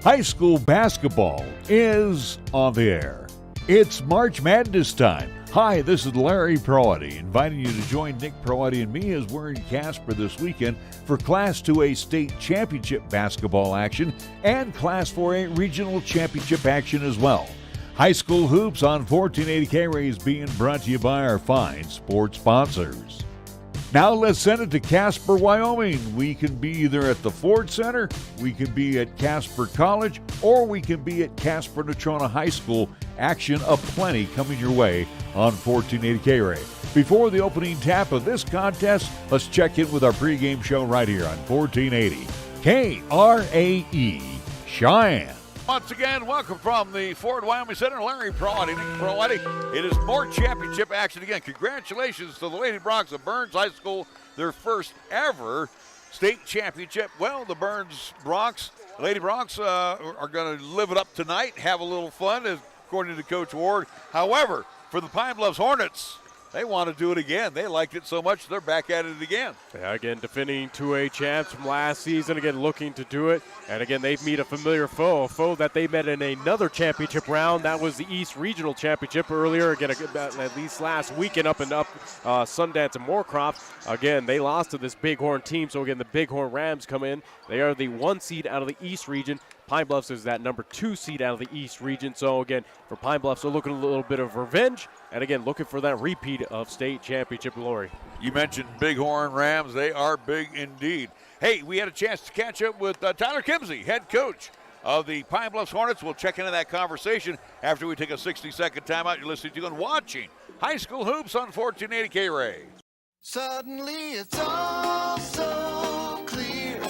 High school basketball is on the air. It's March Madness time. Hi, this is Larry Proietti, inviting you to join Nick Proietti and me as we're in Casper this weekend for Class 2A state championship basketball action and Class 4A regional championship action as well. High school hoops on 1480 KRAE is being brought to you by our fine sports sponsors. Now let's send it to Casper, Wyoming. We can be either at the Ford Center, we can be at Casper College, or we can be at Casper Natrona High School. Action aplenty coming your way on 1480 KRAE. Before the opening tap of this contest, let's check in with our pregame show right here on 1480 KRAE Cheyenne. Once again, welcome from the Ford Wyoming Center, Larry Proietti. It is more championship action again. Congratulations to the Lady Broncs of Burns High School, their first ever state championship. Well, the Lady Broncs are going to live it up tonight, have a little fun, according to Coach Ward. However, for the Pine Bluffs Hornets, they want to do it again. They liked it so much, they're back at it again. Yeah, again, defending 2A champs from last season, again, looking to do it. And again, they meet a familiar foe, a foe that they met in another championship round. That was the East Regional Championship earlier, again, at least last weekend up Sundance and Moorcroft. Again, they lost to this Bighorn team. So again, the Bighorn Rams come in. They are the 1 seed out of the East region. Pine Bluffs is that number 2 seed out of the East region. So again, for Pine Bluffs, they're looking a little bit of revenge. And again, looking for that repeat of state championship glory. You mentioned Bighorn Rams. They are big indeed. Hey, we had a chance to catch up with Tyler Kimsey, head coach of the Pine Bluffs Hornets. We'll check into that conversation after we take a 60-second timeout. You're listening to and watching High School Hoops on 1480 KRAE. Suddenly it's all so clear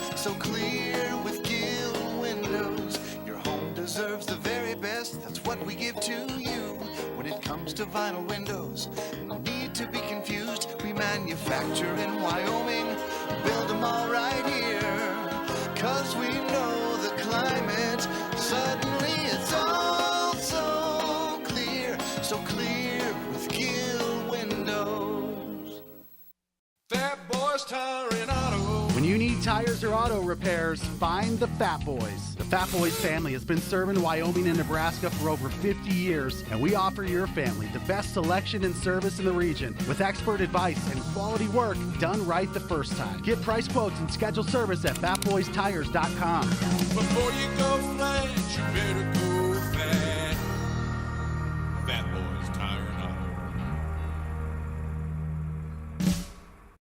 with Gill Windows. Your home deserves the very best. That's what we give to you. When it comes to vinyl windows, no need to be confused. We manufacture in Wyoming, build them all right here. 'Cause we know the climate. Suddenly it's all so clear with Gill Windows. Fat Boys Tire and Auto. When you need tires or auto repairs, find the Fat Boys. The Fat Boys family has been serving Wyoming and Nebraska for over 50 years, and we offer your family the best selection and service in the region with expert advice and quality work done right the first time. Get price quotes and schedule service at fatboystires.com. Before you go flat, you better go fat. Fat Boys Tire and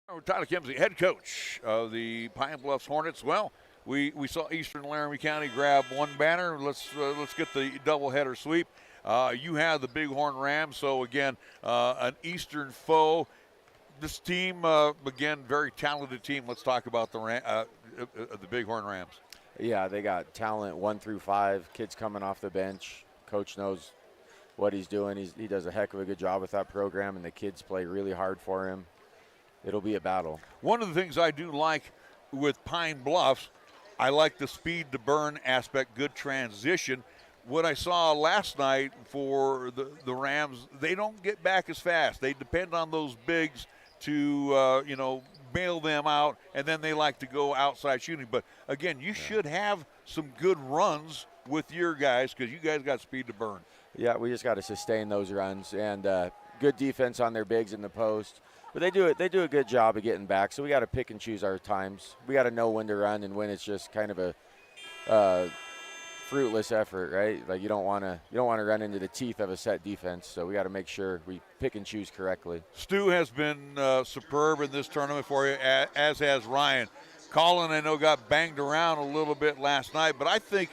Auto. Tyler Kimsey, head coach of the Pine Bluffs Hornets. Well, we saw Eastern Laramie County grab one banner. Let's get the doubleheader sweep. You have the Bighorn Rams, so again, an Eastern foe. This team, again, very talented team. Let's talk about the Bighorn Rams. Yeah, they got talent 1 through 5, kids coming off the bench. Coach knows what he's doing. He does a heck of a good job with that program, and the kids play really hard for him. It'll be a battle. One of the things I do like with Pine Bluffs, I like the speed to burn aspect, good transition. What I saw last night for the Rams, they don't get back as fast. They depend on those bigs to, bail them out, and then they like to go outside shooting. But, again, you should have some good runs with your guys because you guys got speed to burn. Yeah, we just got to sustain those runs and good defense on their bigs in the post. But they do a good job of getting back, so we got to pick and choose our times. We got to know when to run and when it's just kind of a fruitless effort, right? Like you don't want to run into the teeth of a set defense, so we got to make sure we pick and choose correctly. Stu has been superb in this tournament for you, as has Ryan. Colin, I know, got banged around a little bit last night, but I think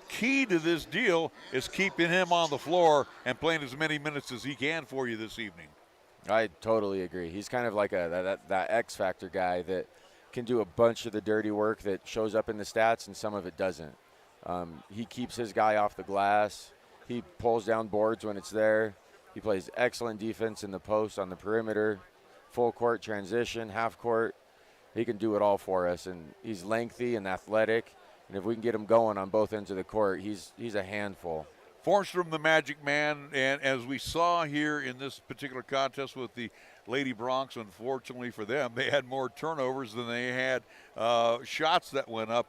key to this deal is keeping him on the floor and playing as many minutes as he can for you this evening. I totally agree. He's kind of like that X factor guy that can do a bunch of the dirty work that shows up in the stats and some of it doesn't. He keeps his guy off the glass. He pulls down boards when it's there. He plays excellent defense in the post, on the perimeter, full court transition, half court. He can do it all for us, and he's lengthy and athletic. And if we can get him going on both ends of the court, he's a handful. Forstrom, the magic man, and as we saw here in this particular contest with the Lady Broncs, unfortunately for them, they had more turnovers than they had shots that went up.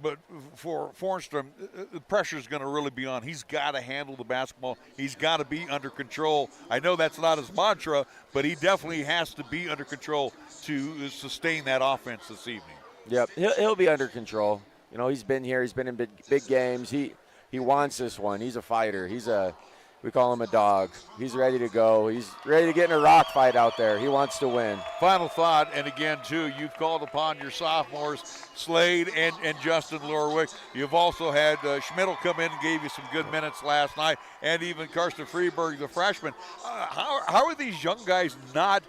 But for Fornstrom, the pressure is going to really be on. He's got to handle the basketball. He's got to be under control. I know that's not his mantra, but he definitely has to be under control to sustain that offense this evening. Yep, he'll be under control. You know, he's been here. He's been in big games. He wants this one. He's a fighter. We call him a dog. He's ready to go. He's ready to get in a rock fight out there. He wants to win. Final thought, and again, too, you've called upon your sophomores, Slade and Justin Lorwick. You've also had Schmidl come in and gave you some good minutes last night, and even Karsten Freeberg, the freshman. How are these young guys not,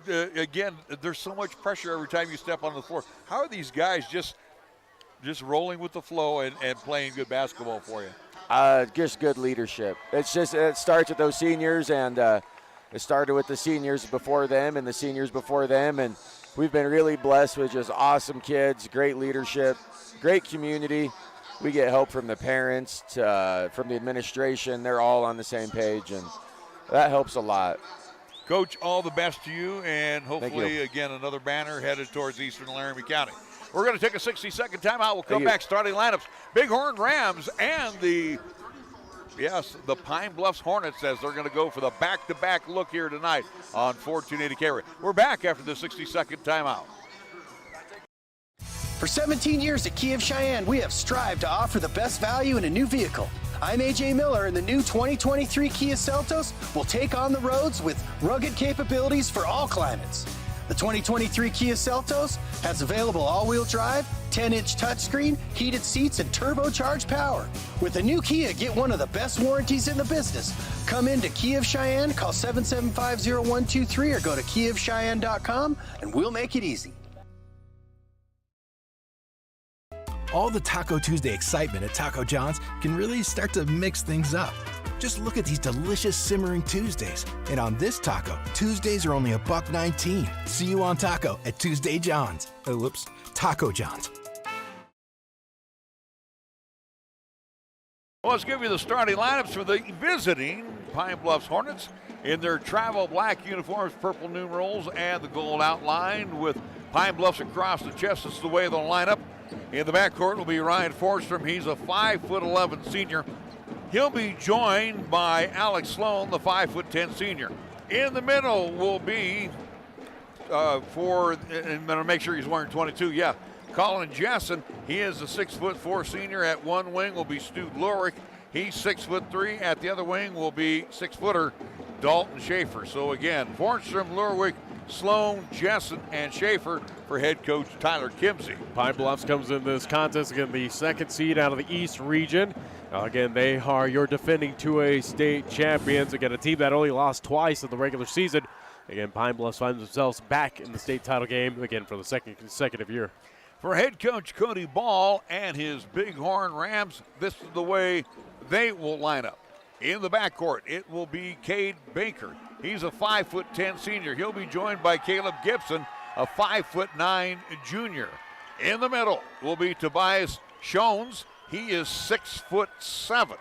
again, there's so much pressure every time you step on the floor. How are these guys just rolling with the flow and playing good basketball for you? Just good leadership. It starts with those seniors, and it started with the seniors before them and the seniors before them, and we've been really blessed with just awesome kids, great leadership, great community. We get help from the parents, from the administration. They're all on the same page, and that helps a lot. Coach, all the best to you, and hopefully, again, another banner headed towards Eastern Laramie County. We're going to take a 60-second timeout. We'll come back, starting lineups. Bighorn Rams and the Pine Bluffs Hornets, as they're going to go for the back-to-back look here tonight on 1480 KRAE. We're back after the 60-second timeout. For 17 years at Kia of Cheyenne, we have strived to offer the best value in a new vehicle. I'm AJ Miller, and the new 2023 Kia Seltos will take on the roads with rugged capabilities for all climates. The 2023 Kia Seltos has available all-wheel drive, 10-inch touchscreen, heated seats, and turbocharged power. With a new Kia, get one of the best warranties in the business. Come into Kia of Cheyenne, call 775-0123 or go to kiaofcheyenne.com, and we'll make it easy. All the Taco Tuesday excitement at Taco John's can really start to mix things up. Just look at these delicious simmering Tuesdays. And on this taco, Tuesdays are only $1.19. See you on taco at Tuesday John's. Taco John's. Well, let's give you the starting lineups for the visiting Pine Bluffs Hornets in their travel black uniforms, purple numerals, and the gold outline with Pine Bluffs across the chest. This is the way they'll line up. In the backcourt will be Ryan Forstrom. He's a 5'11" senior. He'll be joined by Alex Sloan, the 5'10" senior. In the middle will be, and I'm going to make sure he's wearing 22, Colin Jessen. He is a 6'4" senior. At one wing will be Stu Lorick. He's 6'3". At the other wing will be 6-footer Dalton Schaefer. So again, Forstrom, Lorwick, Sloan, Jessen, and Schaefer for head coach Tyler Kimsey. Pine Bluffs comes into this contest, again, the second seed out of the East region. Again, they are your defending 2A state champions. Again, a team that only lost twice in the regular season. Again, Pine Bluffs finds themselves back in the state title game, again, for the second consecutive year. For head coach Cody Ball and his Bighorn Rams, this is the way they will line up. In the backcourt, it will be Cade Baker. He's a 5'10" senior. He'll be joined by Caleb Gibson, a 5'9" junior. In the middle will be Tobias Shones. He is 6'7".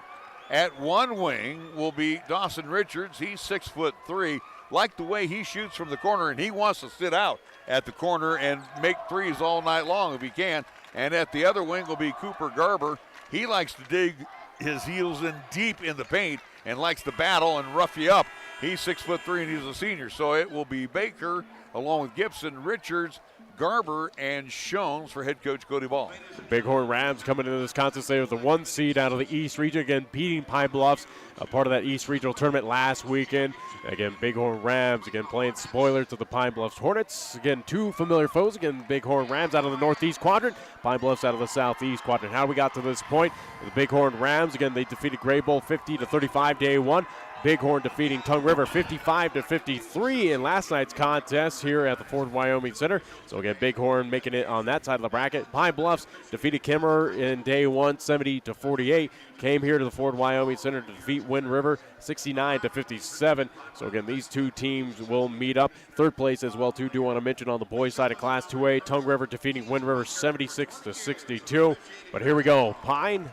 At one wing will be Dawson Richards. He's 6'3". Like the way he shoots from the corner, and he wants to sit out at the corner and make threes all night long if he can. And at the other wing will be Cooper Garber. He likes to dig his heels in deep in the paint and likes to battle and rough you up. He's 6'3" and he's a senior. So it will be Baker along with Gibson, Richards, Garber, and Shones for head coach Cody Ball. The Bighorn Rams coming into this contest. They were the 1 seed out of the East region. Again, beating Pine Bluffs, a part of that East regional tournament last weekend. Again, Bighorn Rams, again, playing spoiler to the Pine Bluffs Hornets. Again, two familiar foes. Again, Bighorn Rams out of the Northeast quadrant, Pine Bluffs out of the Southeast quadrant. How we got to this point, the Bighorn Rams, again, they defeated Gray Bowl 50-35 day one. Bighorn defeating Tongue River 55-53 in last night's contest here at the Ford Wyoming Center. So again, Bighorn making it on that side of the bracket. Pine Bluffs defeated Kimmer in day one 70-48. Came here to the Ford Wyoming Center to defeat Wind River 69-57. So again, these two teams will meet up. Third place as well too. Do want to mention on the boys side of Class 2A, Tongue River defeating Wind River 76-62. But here we go. Bighorn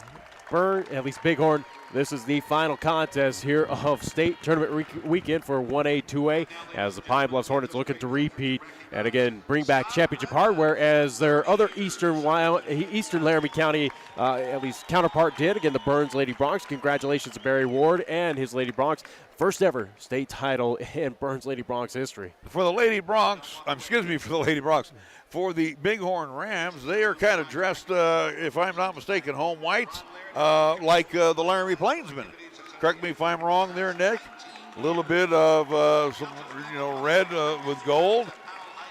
This is the final contest here of state tournament weekend for 1A, 2A, as the Pine Bluffs Hornets looking to repeat and again bring back championship hardware as their other Eastern Laramie County at least counterpart did. Again, the Burns Lady Broncs. Congratulations to Barry Ward and his Lady Broncs. First ever state title in Burns Lady Broncs history. For the Lady Broncs, for the Bighorn Rams, they are kind of dressed, if I'm not mistaken, home whites, like the Laramie Plainsmen. Correct me if I'm wrong there, Nick. A little bit of some, red with gold.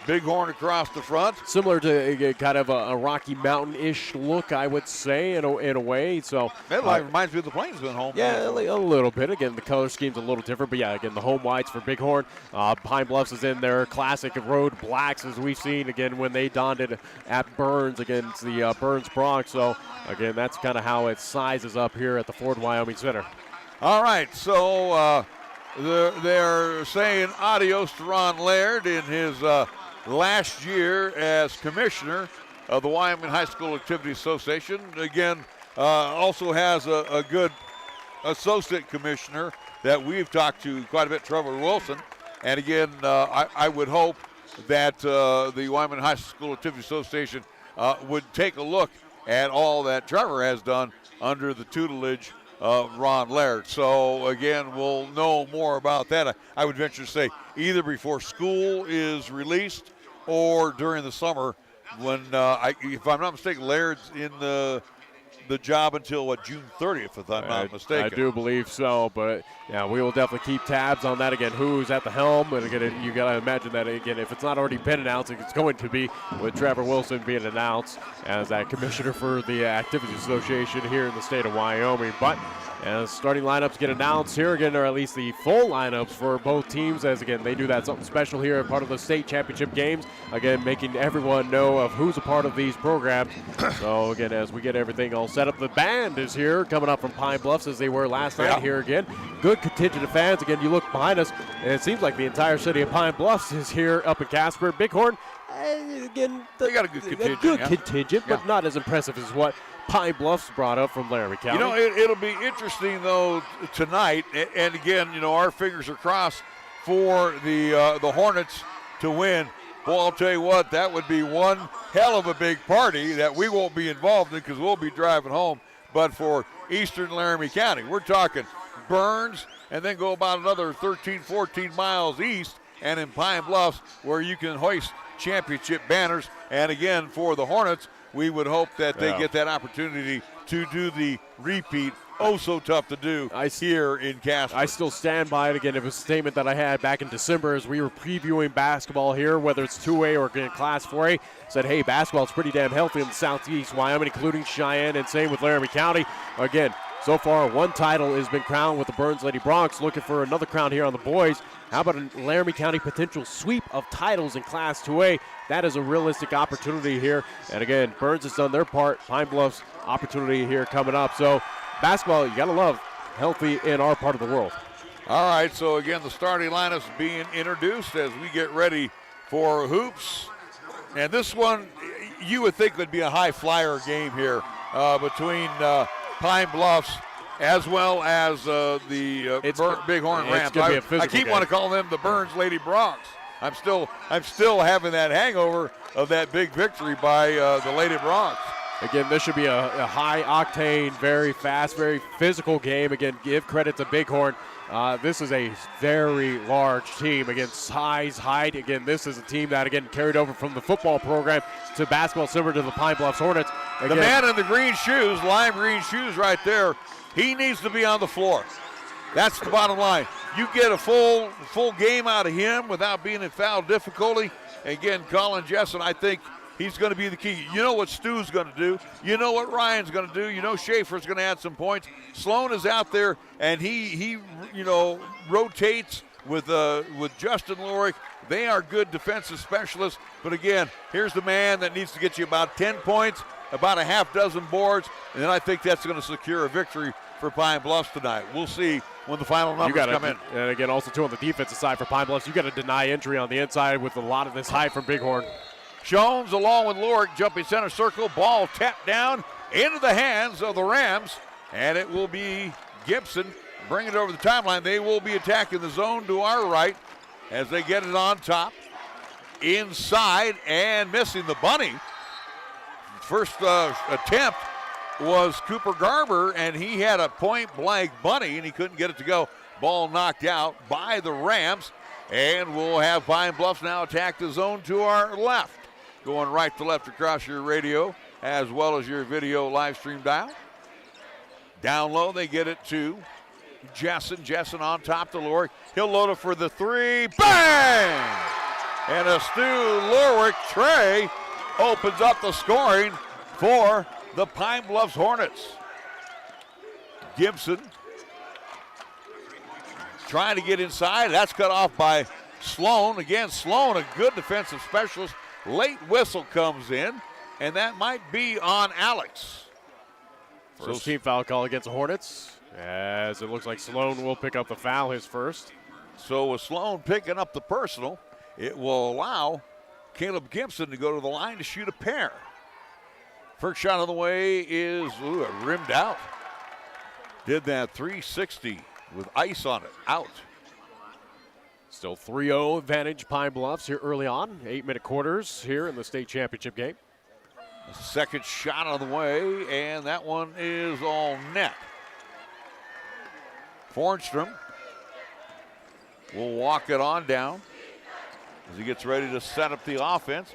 Bighorn across the front. Similar to kind of a Rocky Mountain-ish look, I would say, in a way. So that reminds me of the Plainsman home. Yeah, a little bit. Again, the color scheme's a little different. But, yeah, again, the home whites for Bighorn. Pine Bluffs is in their classic road blacks, as we've seen, again, when they donned it at Burns against the Burns Broncs. So, again, that's kind of how it sizes up here at the Ford Wyoming Center. All right, so they're saying adios to Ron Laird in his last year as commissioner of the Wyoming High School Activity Association. Again, also has a good associate commissioner that we've talked to quite a bit, Trevor Wilson. And again, I would hope that the Wyoming High School Activity Association would take a look at all that Trevor has done under the tutelage of Ron Laird. So again, we'll know more about that. I would venture to say either before school is released or during the summer when, if I'm not mistaken, Laird's in the job until, June 30th, if I'm not mistaken. I do believe so, but, yeah, we will definitely keep tabs on that. Again, who's at the helm, and again, you got to imagine that, again, if it's not already been announced, it's going to be with Trevor Wilson being announced as that commissioner for the Activities Association here in the state of Wyoming. But as starting lineups get announced here again, or at least the full lineups for both teams, as again they do that something special here as part of the state championship games. Again, making everyone know of who's a part of these programs. So again, as we get everything all set up, the band is here coming up from Pine Bluffs as they were last night here again. Good contingent of fans. Again, you look behind us, and it seems like the entire city of Pine Bluffs is here up in Casper. Bighorn, again, they got a good contingent, but not as impressive as what Pine Bluffs brought up from Laramie County. It'll be interesting, though, tonight. And again, our fingers are crossed for the Hornets to win. Well, I'll tell you what, that would be one hell of a big party that we won't be involved in because we'll be driving home. But for Eastern Laramie County, we're talking Burns and then go about another 13, 14 miles east and in Pine Bluffs where you can hoist championship banners. And again, for the Hornets, we would hope that they get that opportunity to do the repeat. Oh, so tough to do here in Casper. I still stand by it. Again, it was a statement that I had back in December as we were previewing basketball here, whether it's 2A or Class 4A. Said, hey, basketball's pretty damn healthy in the southeast Wyoming, including Cheyenne, and same with Laramie County. Again, so far, one title has been crowned with the Burns Lady Broncs, looking for another crown here on the boys. How about a Laramie County potential sweep of titles in Class 2A? That is a realistic opportunity here. And again, Burns has done their part. Pine Bluffs opportunity here coming up. So basketball, you got to love healthy in our part of the world. All right, so again, the starting lineups being introduced as we get ready for hoops. And this one, you would think would be a high flyer game here between Pine Bluffs as well as the Bighorn Rams. I keep wanting to call them the Burns Lady Broncs. I'm still having that hangover of that big victory by the Lady Broncs. Again, this should be a high-octane, very fast, very physical game. Again, give credit to Bighorn. This is a very large team. Again, size, height. Again, this is a team that, again, carried over from the football program to basketball, similar to the Pine Bluffs Hornets. Again, the man in the green shoes, lime green shoes right there, he needs to be on the floor. That's the bottom line. You get a full game out of him without being in foul difficulty. Again, Colin Jessen, I think he's going to be the key. You know what Stu's going to do. You know what Ryan's going to do. You know Schaefer's going to add some points. Sloan is out there, and he rotates with Justin Lorick. They are good defensive specialists. But again, here's the man that needs to get you about 10 points, about a half dozen boards, and then I think that's going to secure a victory for Pine Bluffs tonight. We'll see when the final numbers come in. And again, also too on the defensive side for Pine Bluffs, you got to deny entry on the inside with a lot of this height from Bighorn. Jones along with Lorick jumping center circle. Ball tapped down into the hands of the Rams, and it will be Gibson bring it over the timeline. They will be attacking the zone to our right as they get it on top. Inside and missing the bunny. First attempt was Cooper Garber, and he had a point-blank bunny, and he couldn't get it to go. Ball knocked out by the Rams, and we'll have Pine Bluffs now attack the zone to our left. Going right to left across your radio as well as your video live stream dial. Down low, they get it to Jessen. Jessen on top to Lorick. He'll load it for the three. Bang! And a Stu Lorick tray opens up the scoring for the Pine Bluffs Hornets. Gibson trying to get inside. That's cut off by Sloan. Again, Sloan, a good defensive specialist. Late whistle comes in, and that might be on Alex. First team foul call against the Hornets, as it looks like Sloan will pick up the foul, his first. So with Sloan picking up the personal, it will allow Caleb Gibson to go to the line to shoot a pair. First shot of the way is rimmed out. Did that 360 with ice on it, out. Still 3-0 advantage Pine Bluffs here early on. 8-minute quarters here in the state championship game. The second shot on the way, and that one is all net. Fornstrom will walk it on down as he gets ready to set up the offense.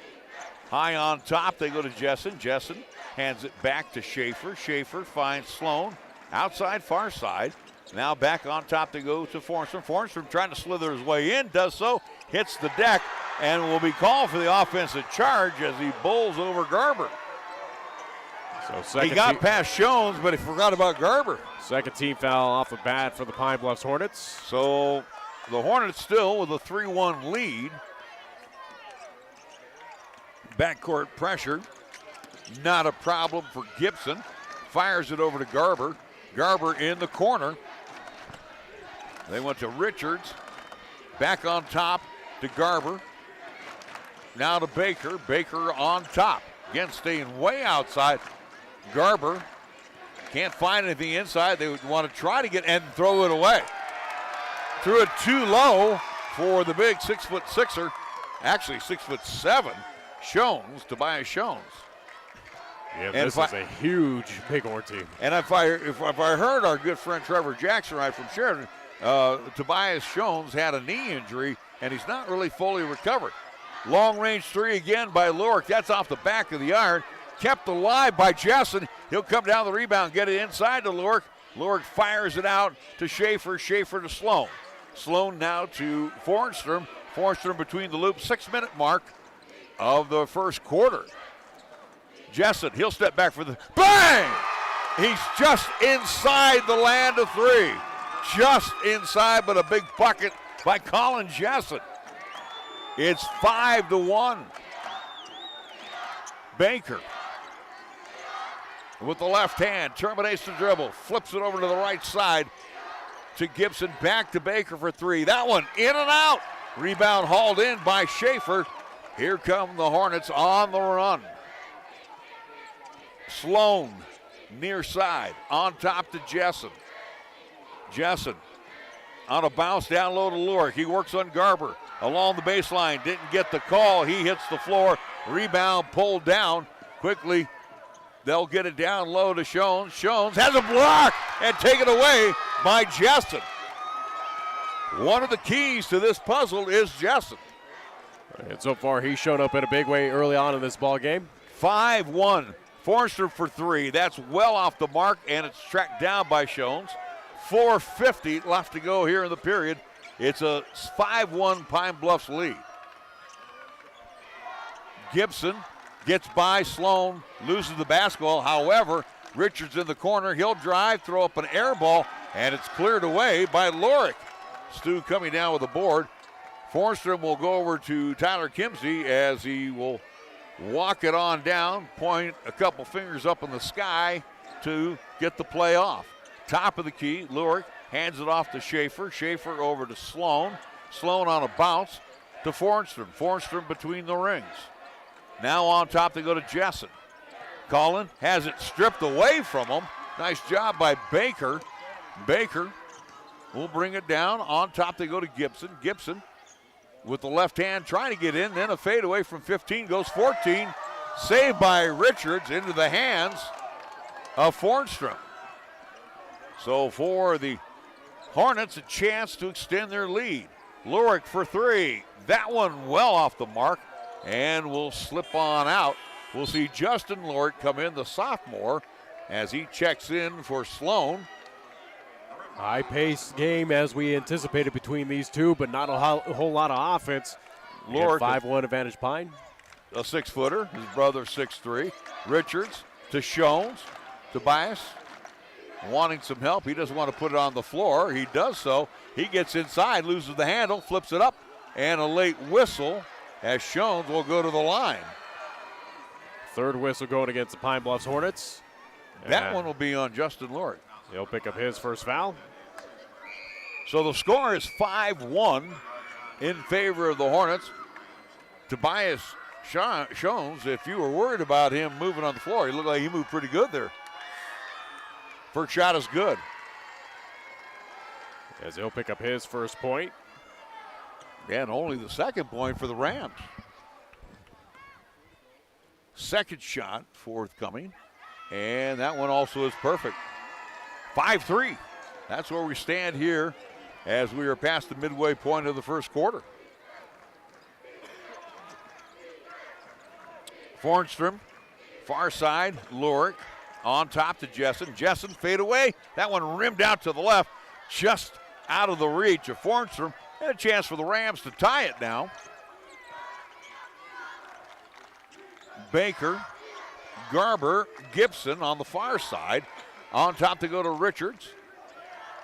High on top, they go to Jessen. Jessen hands it back to Schaefer. Schaefer finds Sloan outside far side. Now back on top they go to Fornstrom. Fornstrom trying to slither his way in, does so, hits the deck, and will be called for the offensive charge as he bowls over Garber. So he got past Jones, but he forgot about Garber. Second team foul off the bat for the Pine Bluffs Hornets. So the Hornets still with a 3-1 lead. Backcourt pressure, not a problem for Gibson. Fires it over to Garber. Garber in the corner. They went to Richards. Back on top to Garber. Now to Baker. Baker on top. Again, staying way outside. Garber can't find anything inside. They would want to try to get and throw it away. Threw it too low for the big 6'6", actually 6'7", Tobias Shones. Yeah, this is a huge Bighorn team. And if I heard our good friend Trevor Jackson right from Sheridan, Tobias Shones had a knee injury, and he's not really fully recovered. Long range three again by Lorick. That's off the back of the iron. Kept alive by Jessen. He'll come down the rebound, get it inside to Lorick. Lorick fires it out to Schaefer. Schaefer to Sloan. Sloan now to Fornstrom. Fornstrom between the loop. 6-minute mark of the first quarter. Jessen, he'll step back for the bang! He's just inside the land of three. Just inside, but a big bucket by Colin Jessen. It's 5-1. Baker with the left hand, terminates the dribble, flips it over to the right side to Gibson, back to Baker for three. That one in and out. Rebound hauled in by Schaefer. Here come the Hornets on the run. Sloan, near side, on top to Jessen. Jessen on a bounce down low to Lorick. He works on Garber along the baseline. Didn't get the call. He hits the floor. Rebound pulled down quickly. They'll get it down low to Shones. Shones has a block and taken away by Jessen. One of the keys to this puzzle is Jessen. And so far, he's shown up in a big way early on in this ball game. 5-1. Forster for three. That's well off the mark, and it's tracked down by Shones. 4:50 left to go here in the period. It's a 5-1 Pine Bluffs lead. Gibson gets by Sloan, loses the basketball. However, Richards in the corner. He'll drive, throw up an air ball, and it's cleared away by Lorick. Stu coming down with the board. Fornstrom will go over to Tyler Kimsey as he will walk it on down, point a couple fingers up in the sky to get the play off. Top of the key, Lorick hands it off to Schaefer. Schaefer over to Sloan. Sloan on a bounce to Fornstrom. Fornstrom between the rings. Now on top they go to Jessen. Colin has it stripped away from him. Nice job by Baker. Baker will bring it down. On top they go to Gibson. Gibson with the left hand trying to get in. Then a fadeaway from 15 goes 14. Saved by Richards into the hands of Fornstrom. So for the Hornets, a chance to extend their lead. Lurick for three. That one well off the mark and will slip on out. We'll see Justin Lurick come in, the sophomore, as he checks in for Sloan. High-paced game as we anticipated between these two, but not a whole lot of offense. Lurick, 5-1 advantage Pine. a 6-footer, his brother 6'3". Richards to Shones, Tobias wanting some help. He doesn't want to put it on the floor. He does so. He gets inside, loses the handle, flips it up, and a late whistle as Shones will go to the line. Third whistle going against the Pine Bluffs Hornets. That one will be on Justin Lurick. He'll pick up his first foul. So the score is 5-1 in favor of the Hornets. Tobias Shones, if you were worried about him moving on the floor, he looked like he moved pretty good there. First shot is good. As he'll pick up his first point. And only the second point for the Rams. Second shot forthcoming. And that one also is perfect. 5-3. That's where we stand here as we are past the midway point of the first quarter. Fornstrom, far side, Lurick on top to Jessen. Jessen fade away. That one rimmed out to the left, just out of the reach of Fornstrom. And a chance for the Rams to tie it now. Baker, Garber, Gibson on the far side. On top to go to Richards.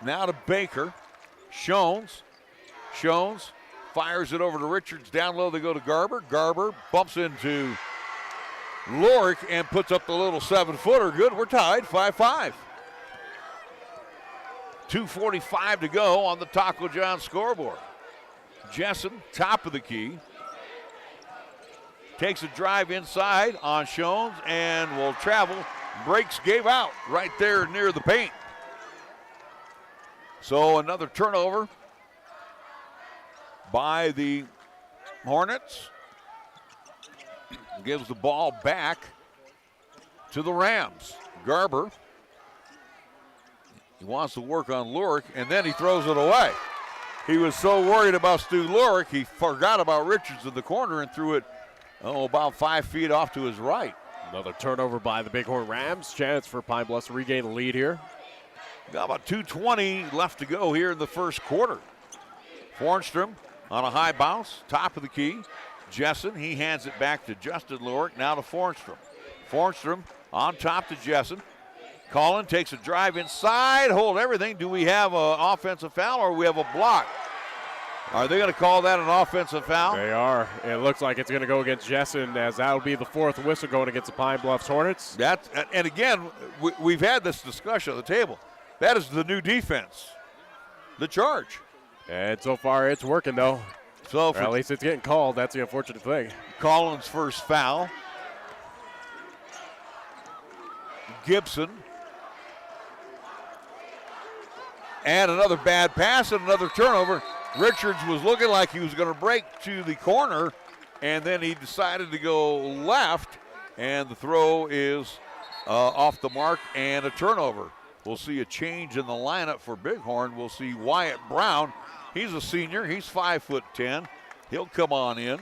Now to Baker. Shones fires it over to Richards. Down low they go to Garber. Garber bumps into Lurick and puts up the little 7-footer. Good, we're tied, 5-5. 2:45 to go on the Taco John scoreboard. Jessen, top of the key. Takes a drive inside on Shones and will travel. Breaks, gave out right there near the paint. So another turnover by the Hornets. Gives the ball back to the Rams. Garber. He wants to work on Lurick, and then he throws it away. He was so worried about Stu Lurick, he forgot about Richards in the corner and threw it, about 5 feet off to his right. Another turnover by the Bighorn Rams. Chance for Pine Bluffs to regain the lead here. Got about 2:20 left to go here in the first quarter. Fornstrom on a high bounce, top of the key. Jessen, he hands it back to Justin Lurick, now to Fornstrom. Fornstrom on top to Jessen. Collin takes a drive inside, hold everything. Do we have an offensive foul or we have a block? Are they going to call that an offensive foul? They are. It looks like it's going to go against Jessen, as that'll be the fourth whistle going against the Pine Bluffs Hornets. And again, we've had this discussion at the table. That is the new defense, the charge. And so far it's working, though. So or at least it's getting called. That's the unfortunate thing. Collins' first foul. Gibson. And another bad pass and another turnover. Richards was looking like he was going to break to the corner, and then he decided to go left, and the throw is off the mark and a turnover. We'll see a change in the lineup for Bighorn. We'll see Wyatt Brown. He's a senior. He's 5'10". He'll come on in.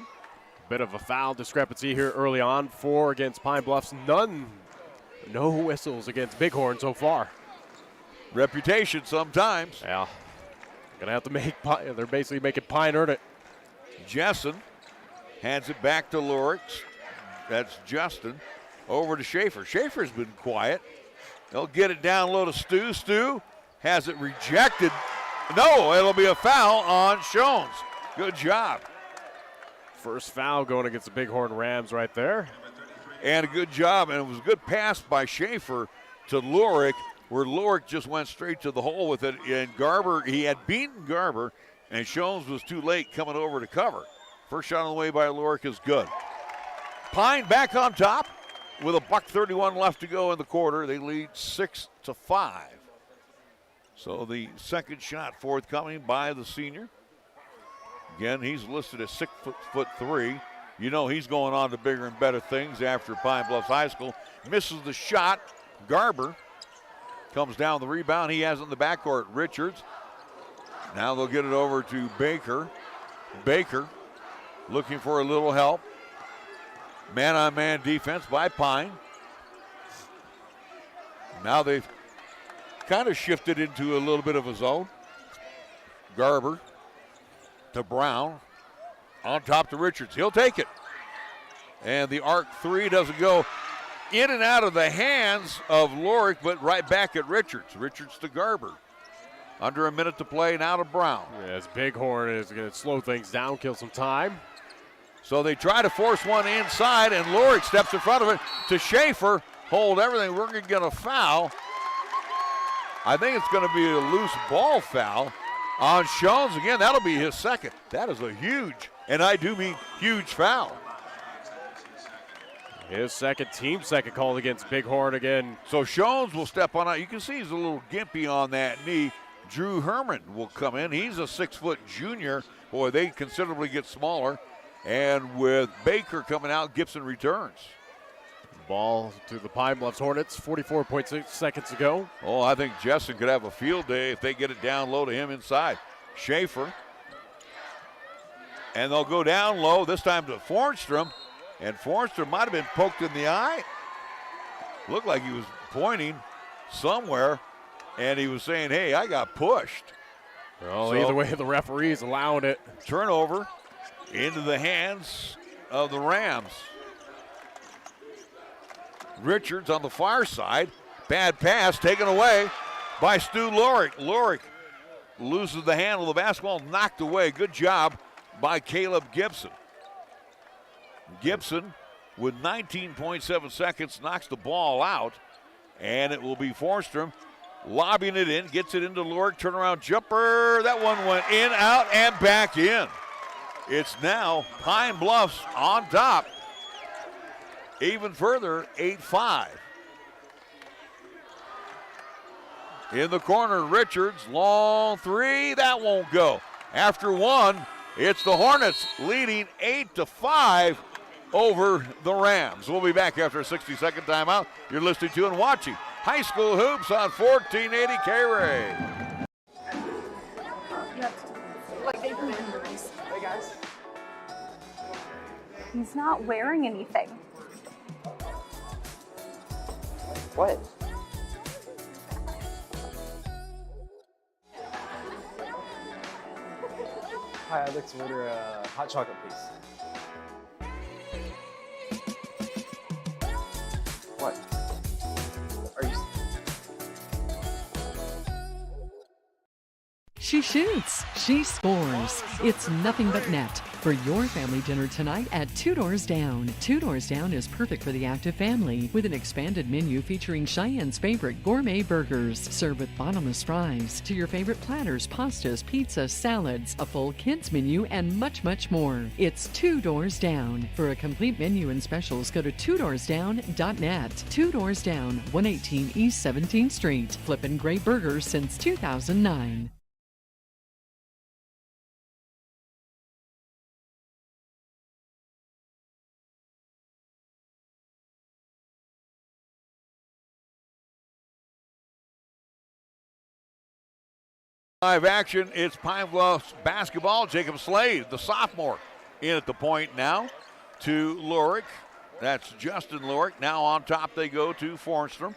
Bit of a foul discrepancy here early on. 4 against Pine Bluffs. No whistles against Bighorn so far. Reputation sometimes. Yeah. Gonna have to make Pine. They're basically making Pine earn it. Jessen hands it back to Lurick. That's Justin. Over to Schaefer. Schaefer's been quiet. They'll get it down low to Stu. Stu has it rejected. No, it'll be a foul on Shones. Good job. First foul going against the Bighorn Rams right there. And a good job, and it was a good pass by Schaefer to Lurick, where Lurick just went straight to the hole with it. And Garber, he had beaten Garber, and Shones was too late coming over to cover. First shot on the way by Lurick is good. Pine back on top with $1:31 left to go in the quarter. They lead 6-5. So the second shot forthcoming by the senior. Again, he's listed as 6'3". You know he's going on to bigger and better things after Pine Bluffs High School. Misses the shot. Garber comes down the rebound. He has it in the backcourt. Richards. Now they'll get it over to Baker. Baker looking for a little help. Man-on-man defense by Pine. Now they've kind of shifted into a little bit of a zone. Garber to Brown. On top to Richards. He'll take it. And the arc three doesn't go in and out of the hands of Lorick, but right back at Richards. Richards to Garber. Under a minute to play, now to Brown. Yes, Bighorn is going to slow things down, kill some time. So they try to force one inside, and Lorick steps in front of it to Schaefer. Hold everything. We're going to get a foul. I think it's going to be a loose ball foul on Shones. Again, that'll be his second. That is a huge, and I do mean huge, foul. His second, team second called against Bighorn again. So Shones will step on out. You can see he's a little gimpy on that knee. Drew Herman will come in. He's a 6-foot junior. Boy, they considerably get smaller. And with Baker coming out, Gibson returns. Ball to the Pine Bluffs Hornets, 44.6 seconds to go. Oh, I think Jessen could have a field day if they get it down low to him inside. Schaefer. And they'll go down low, this time to Fornstrom. And Fornstrom might have been poked in the eye. Looked like he was pointing somewhere, and he was saying, hey, I got pushed. Well, So, either way, the referee's allowing it. Turnover into the hands of the Rams. Richards on the far side. Bad pass taken away by Stu Lorick. Lorick loses the handle of the basketball, knocked away. Good job by Caleb Gibson. Gibson, with 19.7 seconds, knocks the ball out, and it will be Fornstrom lobbing it in, gets it into Lorick, turnaround jumper. That one went in, out, and back in. It's now Pine Bluffs on top. Even further, 8-5. In the corner, Richards, long three, that won't go. After one, it's the Hornets leading 8-5 over the Rams. We'll be back after a 60-second timeout. You're listening to and watching High School Hoops on 1480 KRAE. Hey guys. He's not wearing anything. What? Hi, I'd like to order a hot chocolate, please. What? Are you... She shoots, she scores. It's nothing but net for your family dinner tonight at Two Doors Down. Two Doors Down is perfect for the active family with an expanded menu featuring Cheyenne's favorite gourmet burgers served with bottomless fries to your favorite platters, pastas, pizzas, salads, a full kids menu, and much, much more. It's Two Doors Down. For a complete menu and specials, go to twodoorsdown.net. Two Doors Down, 118 East 17th Street. Flippin' great burgers since 2009. Live action, it's Pine Bluffs basketball. Jacob Slade, the sophomore, in at the point now to Lorick. That's Justin Lorick. Now on top they go to Fornstrom.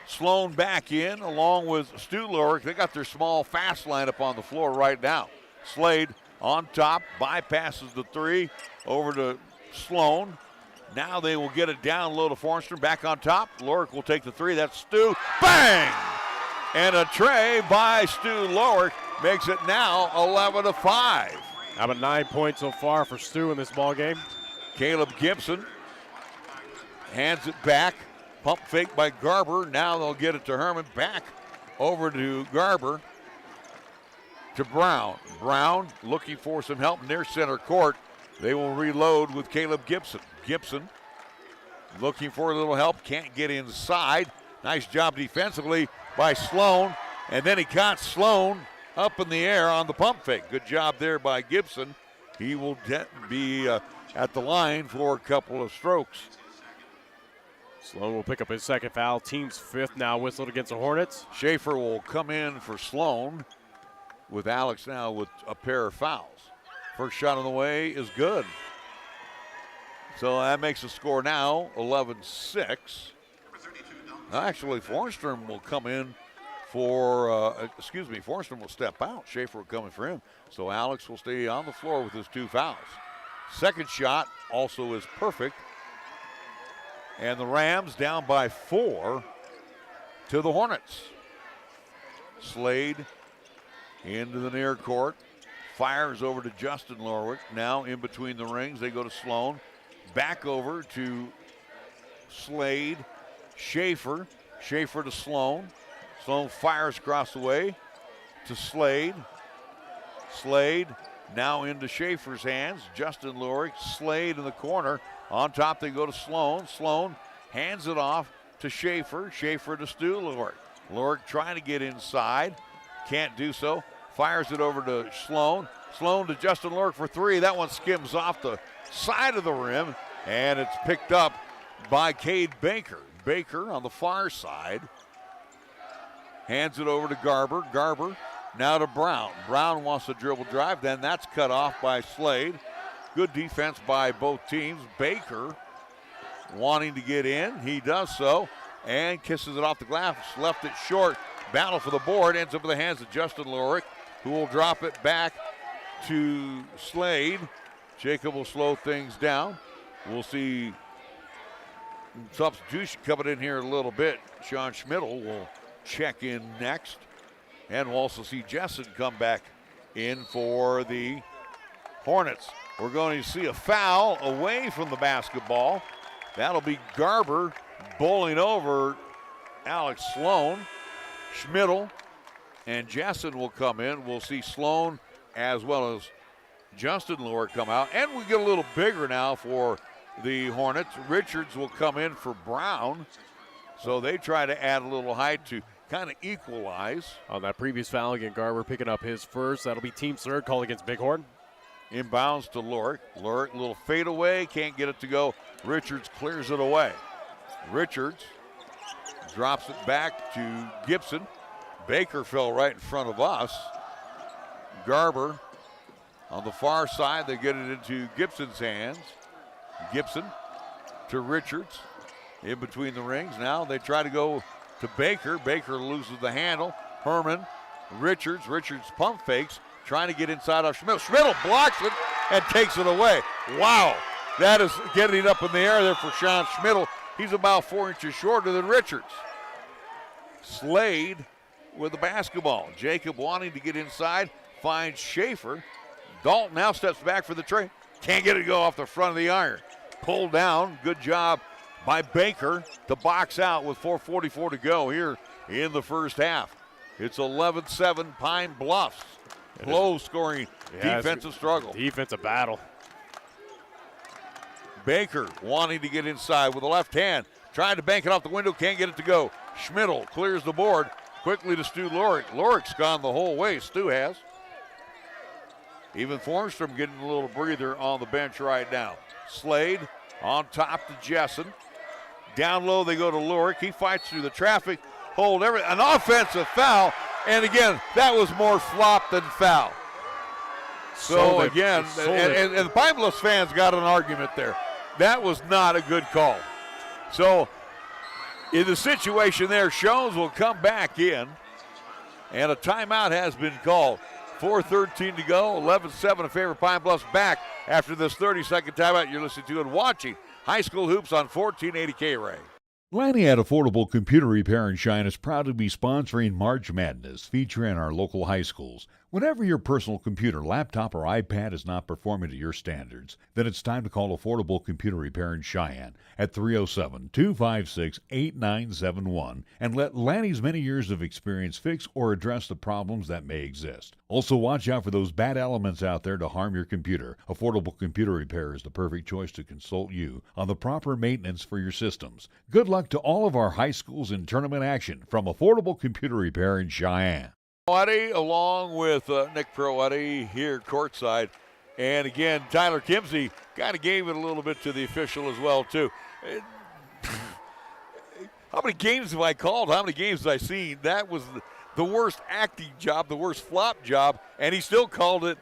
Sloan back in along with Stu Lorick. They got their small fast lineup on the floor right now. Slade on top, bypasses the three over to Sloan. Now they will get it down low to Fornstrom. Back on top, Lorick will take the three. That's Stu. Bang! And a tray by Stu Lorick makes it now 11-5. How about 9 points so far for Stu in this ball game? Caleb Gibson hands it back. Pump fake by Garber. Now they'll get it to Herman. Back over to Garber. To Brown. Brown looking for some help near center court. They will reload with Caleb Gibson. Gibson looking for a little help. Can't get inside. Nice job defensively by Sloan. And then he caught Sloan up in the air on the pump fake. Good job there by Gibson. He will be at the line for a couple of strokes. Sloan will pick up his second foul. Team's fifth now whistled against the Hornets. Schaefer will come in for Sloan with Alex now with a pair of fouls. First shot on the way is good. So that makes the score now 11-6. Actually, Fornstrom will come in for, Fornstrom will step out. Schaefer will come in for him. So Alex will stay on the floor with his 2 fouls. Second shot also is perfect. And the Rams down by 4 to the Hornets. Slade into the near court. Fires over to Justin Lorwick. Now in between the rings. They go to Sloan. Back over to Slade. Schaefer. Schaefer to Sloan. Sloan fires across the way to Slade. Slade now into Schaefer's hands. Justin Lorwick. Slade in the corner. On top they go to Sloan. Sloan hands it off to Schaefer. Schaefer to Stu Lorwick. Lorwick trying to get inside. Can't do so. Fires it over to Sloan. Sloan to Justin Lorwick for 3. That one skims off the side of the rim, and it's picked up by Cade Baker. Baker on the far side. Hands it over to Garber. Garber now to Brown. Brown wants to dribble drive. Then that's cut off by Slade. Good defense by both teams. Baker wanting to get in. He does so and kisses it off the glass. Left it short. Battle for the board. Ends up in the hands of Justin Lorwick, who will drop it back to Slade. Jacob will slow things down. We'll see substitution coming in here a little bit. Sean Schmidl will check in next. And we'll also see Jessen come back in for the Hornets. We're going to see a foul away from the basketball. That'll be Garber bowling over Alex Sloan. Schmidl and Jessen will come in. We'll see Sloan as well as Justin Lorwick come out. And we get a little bigger now for the Hornets. Richards will come in for Brown. So they try to add a little height to kind of equalize. On that previous foul, again, Garber picking up his first. That'll be team's third call against Bighorn. Inbounds to Lorwick. Lorwick, little fade away, can't get it to go. Richards clears it away. Richards drops it back to Gibson. Baker fell right in front of us. Garber on the far side, they get it into Gibson's hands. Gibson to Richards in between the rings. Now they try to go to Baker. Baker loses the handle. Herman, Richards pump fakes, trying to get inside of Schmidl. Schmidl blocks it and takes it away. Wow, that is getting it up in the air there for Sean Schmidl. He's about 4 inches shorter than Richards. Slade with the basketball. Jacob wanting to get inside, finds Schaefer. Dalton now steps back for the tray. Can't get it to go off the front of the iron. Pulled down, good job by Baker to box out with 4:44 to go here in the first half. It's 11-7 Pine Bluffs. Low scoring defensive struggle. Defensive battle. Baker wanting to get inside with the left hand. Trying to bank it off the window, can't get it to go. Schmidl clears the board quickly to Stu Lorwick. Lorwick's gone the whole way, Stu has. Even Fornstrom getting a little breather on the bench right now. Slade on top to Jessen. Down low they go to Lorwick. He fights through the traffic. Hold everything. An offensive foul. And again, that was more flop than foul. So again, and the Pine Bluffs fans got an argument there. That was not a good call. So in the situation there, Shones will come back in. And a timeout has been called. 4:13 to go, 11-7 in favor of Pine Bluffs. Back after this 30-second timeout you're listening to and watching High School Hoops on 1480 KRAE. Laniat Affordable Computer Repair and Shine is proud to be sponsoring March Madness, featuring our local high schools. Whenever your personal computer, laptop, or iPad is not performing to your standards, then it's time to call Affordable Computer Repair in Cheyenne at 307-256-8971 and let Lanny's many years of experience fix or address the problems that may exist. Also, watch out for those bad elements out there to harm your computer. Affordable Computer Repair is the perfect choice to consult you on the proper maintenance for your systems. Good luck to all of our high schools in tournament action from Affordable Computer Repair in Cheyenne. Proietti along with Nick Proietti here courtside. And again, Tyler Kimsey kind of gave it a little bit to the official as well, too. How many games have I called? How many games have I seen? That was the worst acting job, the worst flop job, and he still called it.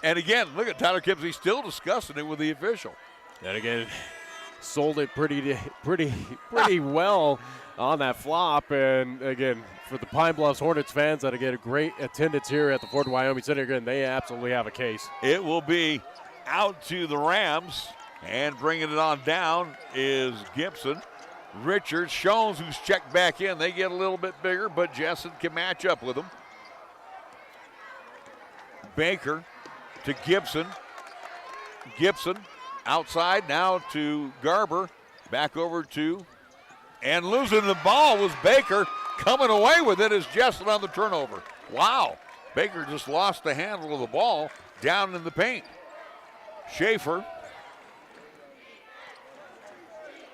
And again, look at Tyler Kimsey still discussing it with the official. And again, sold it pretty well on that flop. And again, for the Pine Bluffs Hornets fans that get a great attendance here at the Fort Wyoming Center, again, they absolutely have a case. It will be out to the Rams, and bringing it on down is Gibson. Richards, Shones, who's checked back in. They get a little bit bigger, but Jessen can match up with them. Baker to Gibson. Gibson outside now to Garber. Back over to, and losing the ball was Baker. Coming away with it is Jessen on the turnover. Wow. Baker just lost the handle of the ball down in the paint. Schaefer.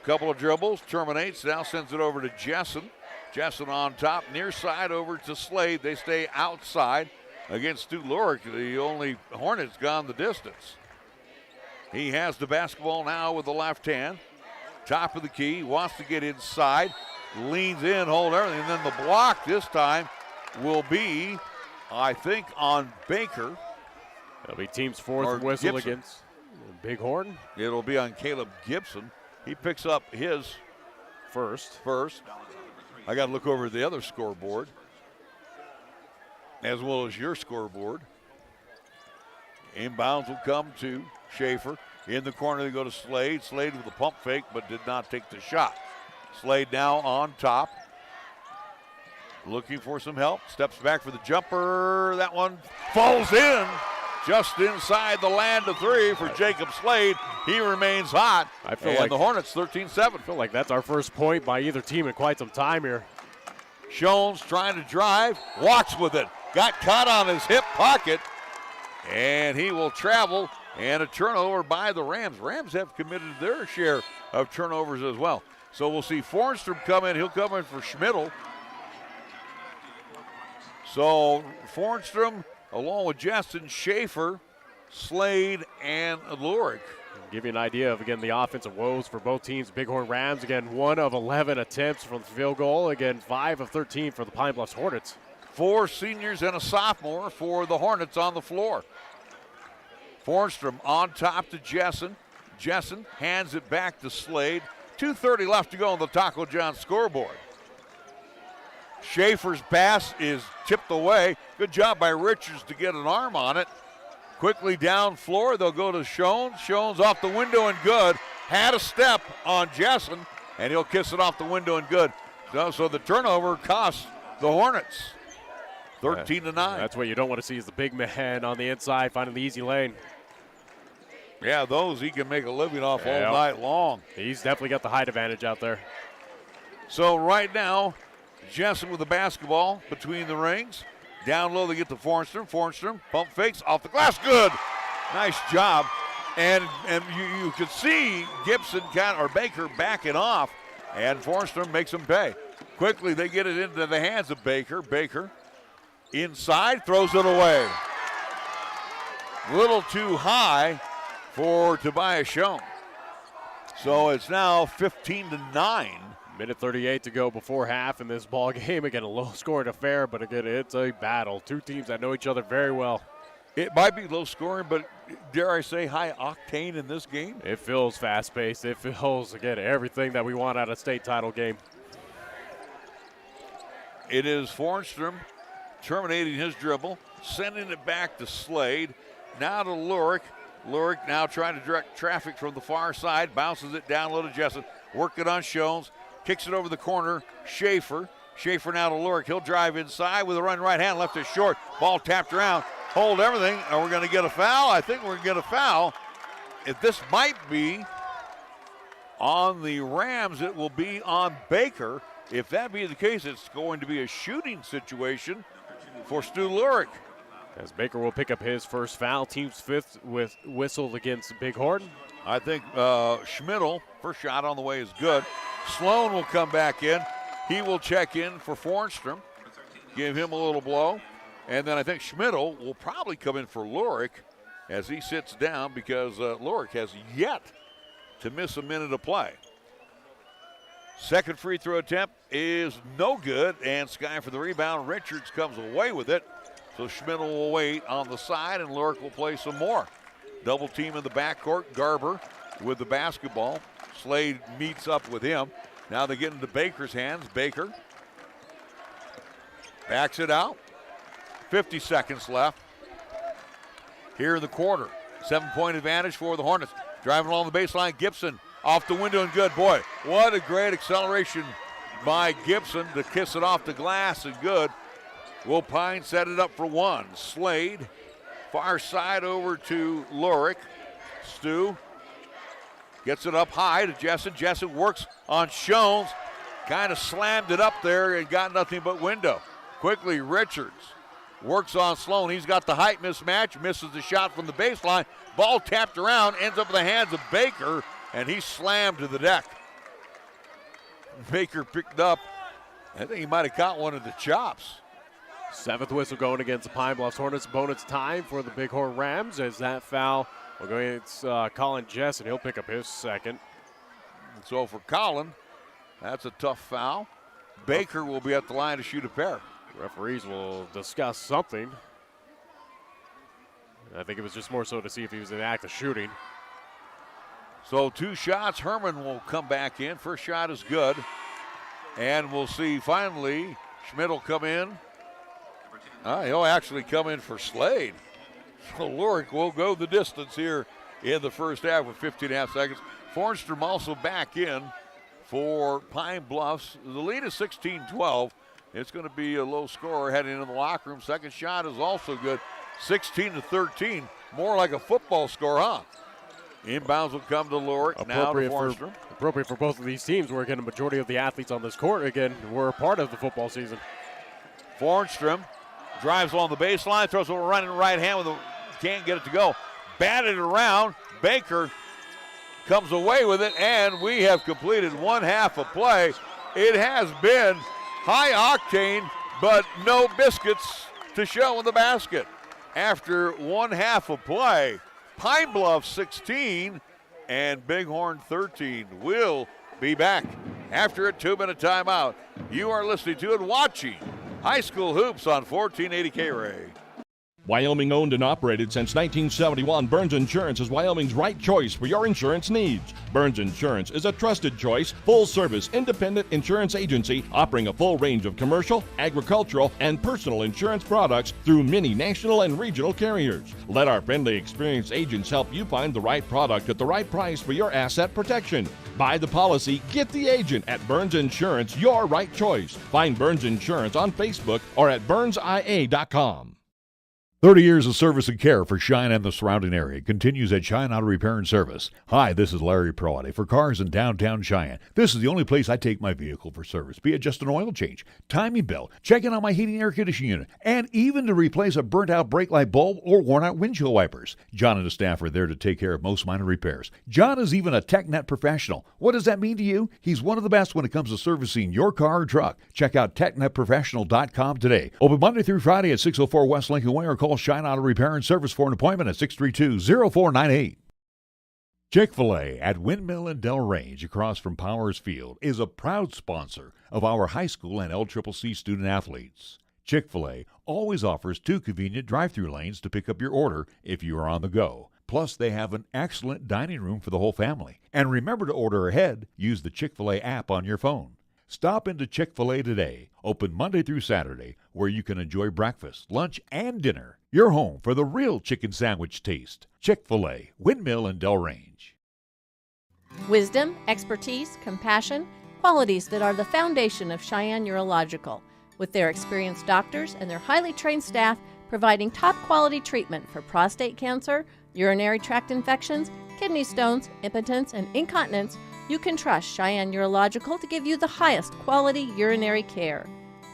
Couple of dribbles, terminates, now sends it over to Jessen. Jessen on top, near side over to Slade. They stay outside against Stu Lurick. The only Hornets gone the distance. He has the basketball now with the left hand. Top of the key, wants to get inside. Leans in, hold everything, and then the block this time will be, I think, on Baker. It'll be team's fourth whistle Gibson. against Bighorn. It'll be on Caleb Gibson. He picks up his first. I got to look over the other scoreboard, as well as your scoreboard. Inbounds will come to Schaefer. In the corner, they go to Slade. Slade with a pump fake, but did not take the shot. Slade now on top. Looking for some help. Steps back for the jumper. That one falls in. Just inside the land of three for Jacob Slade. He remains hot. I feel like the Hornets 13-7. I feel like that's our first point by either team in quite some time here. Shones trying to drive. Walks with it. Got caught on his hip pocket. And he will travel. And a turnover by the Rams. Rams have committed their share of turnovers as well. So we'll see Fornstrom come in. He'll come in for Schmidl. So Fornstrom, along with Justin, Schaefer, Slade, and Lurick. Give you an idea of, again, the offensive woes for both teams. Bighorn Rams, again, 1 of 11 attempts from the field goal. Again, 5 of 13 for the Pine Bluffs Hornets. 4 seniors and a sophomore for the Hornets on the floor. Fornstrom on top to Jessen. Jessen hands it back to Slade. 2:30 left to go on the Taco John scoreboard. Schaefer's pass is tipped away. Good job by Richards to get an arm on it. Quickly down floor, they'll go to Shones. Shones off the window and good. Had a step on Jessen, and he'll kiss it off the window and good. So the turnover costs the Hornets 13-9. That's what you don't want to see is the big man on the inside finding the easy lane. Yeah, those he can make a living off all night long. He's definitely got the height advantage out there. So right now, Jessen with the basketball between the rings. Down low, they get to Fornstrom. Fornstrom, pump fakes off the glass. Good. Nice job. And you could see Gibson or Baker backing off, and Fornstrom makes him pay. Quickly, they get it into the hands of Baker. Baker inside, throws it away. Little too high for Tobias Schoen. So it's now 15-9. Minute 38 to go before half in this ball game. Again, a low-scoring affair, but again, it's a battle. Two teams that know each other very well. It might be low-scoring, but dare I say high-octane in this game? It feels fast-paced. It feels, again, everything that we want out of a state title game. It is Fornstrom terminating his dribble, sending it back to Slade. Now to Lurick. Lurick now trying to direct traffic from the far side. Bounces it down low to Jessen. Work it on Shones. Kicks it over the corner. Schaefer. Schaefer now to Lurick. He'll drive inside with a run right hand. Left is short. Ball tapped around. Hold everything. Are we going to get a foul? I think we're going to get a foul. If this might be on the Rams, it will be on Baker. If that be the case, it's going to be a shooting situation for Stu Lurick. As Baker will pick up his first foul, team's fifth with whistle against Bighorn. I think Schmidl, first shot on the way is good. Sloan will come back in. He will check in for Fornstrom, give him a little blow. And then I think Schmidl will probably come in for Lurick as he sits down because Lurick has yet to miss a minute of play. Second free throw attempt is no good, and Sky for the rebound. Richards comes away with it. So Schmidl will wait on the side, and Lurick will play some more. Double team in the backcourt. Garber with the basketball. Slade meets up with him. Now they get into Baker's hands. Baker backs it out. 50 seconds left here in the quarter. 7-point advantage for the Hornets. Driving along the baseline, Gibson off the window and good. Boy, what a great acceleration by Gibson to kiss it off the glass and good. Will Pine set it up for one. Slade, far side over to Lurick. Stu gets it up high to Jessen. Jessen works on Shones. Kind of slammed it up there and got nothing but window. Quickly, Richards works on Sloan. He's got the height mismatch, misses the shot from the baseline. Ball tapped around, ends up in the hands of Baker, and he slammed to the deck. Baker picked up, I think he might have caught one of the chops. Seventh whistle going against the Pine Bluffs Hornets. Bonus time for the Bighorn Rams as that foul will go against Colin Jessen. He'll pick up his second. So for Colin, that's a tough foul. Baker will be at the line to shoot a pair. Referees will discuss something. I think it was just more so to see if he was in the act of shooting. So two shots. Herman will come back in. First shot is good. And we'll see finally Schmidt will come in. He'll actually come in for Slade. So Lurick will go the distance here in the first half with 15.5 seconds. Fornstrom also back in for Pine Bluffs. The lead is 16-12. It's going to be a low scorer heading into the locker room. Second shot is also good. 16-13. More like a football score, huh? Inbounds will come to Lurick. Now to Fornstrom. Appropriate for both of these teams, where again, the majority of the athletes on this court, again, were a part of the football season. Fornstrom drives along the baseline, throws a running right hand with can't get it to go. Batted around. Baker comes away with it, and we have completed one half of play. It has been high octane, but no biscuits to show in the basket. After one half of play, Pine Bluff 16 and Bighorn 13 will be back after a 2-minute timeout. You are listening to and watching High School Hoops on 1480 KRAE. Wyoming owned and operated since 1971, Burns Insurance is Wyoming's right choice for your insurance needs. Burns Insurance is a trusted choice, full-service, independent insurance agency offering a full range of commercial, agricultural, and personal insurance products through many national and regional carriers. Let our friendly, experienced agents help you find the right product at the right price for your asset protection. Buy the policy, get the agent at Burns Insurance, your right choice. Find Burns Insurance on Facebook or at burnsia.com. 30 years of service and care for Cheyenne and the surrounding area continues at Cheyenne Auto Repair and Service. Hi, this is Larry Proietti. For cars in downtown Cheyenne, this is the only place I take my vehicle for service, be it just an oil change, timing belt, checking on my heating air conditioning unit, and even to replace a burnt-out brake light bulb or worn-out windshield wipers. John and the staff are there to take care of most minor repairs. John is even a TechNet professional. What does that mean to you? He's one of the best when it comes to servicing your car or truck. Check out TechNetProfessional.com today. Open Monday through Friday at 604 West Lincoln Way or call Cheyenne Auto Repair and Service for an appointment at 632-0498. Chick-fil-A at Windmill and Del Range across from Powers Field is a proud sponsor of our high school and LCCC student athletes. Chick-fil-A always offers 2 convenient drive-through lanes to pick up your order if you are on the go. Plus, they have an excellent dining room for the whole family. And remember to order ahead. Use the Chick-fil-A app on your phone. Stop into Chick-fil-A today, open Monday through Saturday, where you can enjoy breakfast, lunch, and dinner. Your home for the real chicken sandwich taste. Chick-fil-A, Windmill and Del Range. Wisdom, expertise, compassion, qualities that are the foundation of Cheyenne Urological. With their experienced doctors and their highly trained staff, providing top-quality treatment for prostate cancer, urinary tract infections, kidney stones, impotence, and incontinence. You can trust Cheyenne Urological to give you the highest quality urinary care.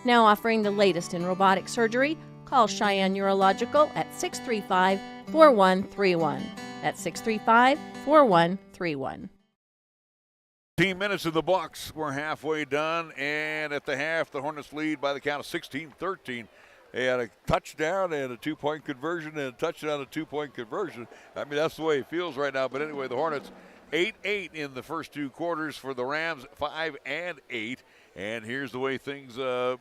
Now offering the latest in robotic surgery, call Cheyenne Urological at 635-4131. That's 635-4131. 15 minutes in the books. We're halfway done, and at the half, the Hornets lead by the count of 16-13. They had a touchdown and a two-point conversion and a touchdown and a two-point conversion. I mean, that's the way it feels right now. But anyway, the Hornets 8-8 in the first two quarters. For the Rams, 5-8. And here's the way things, kind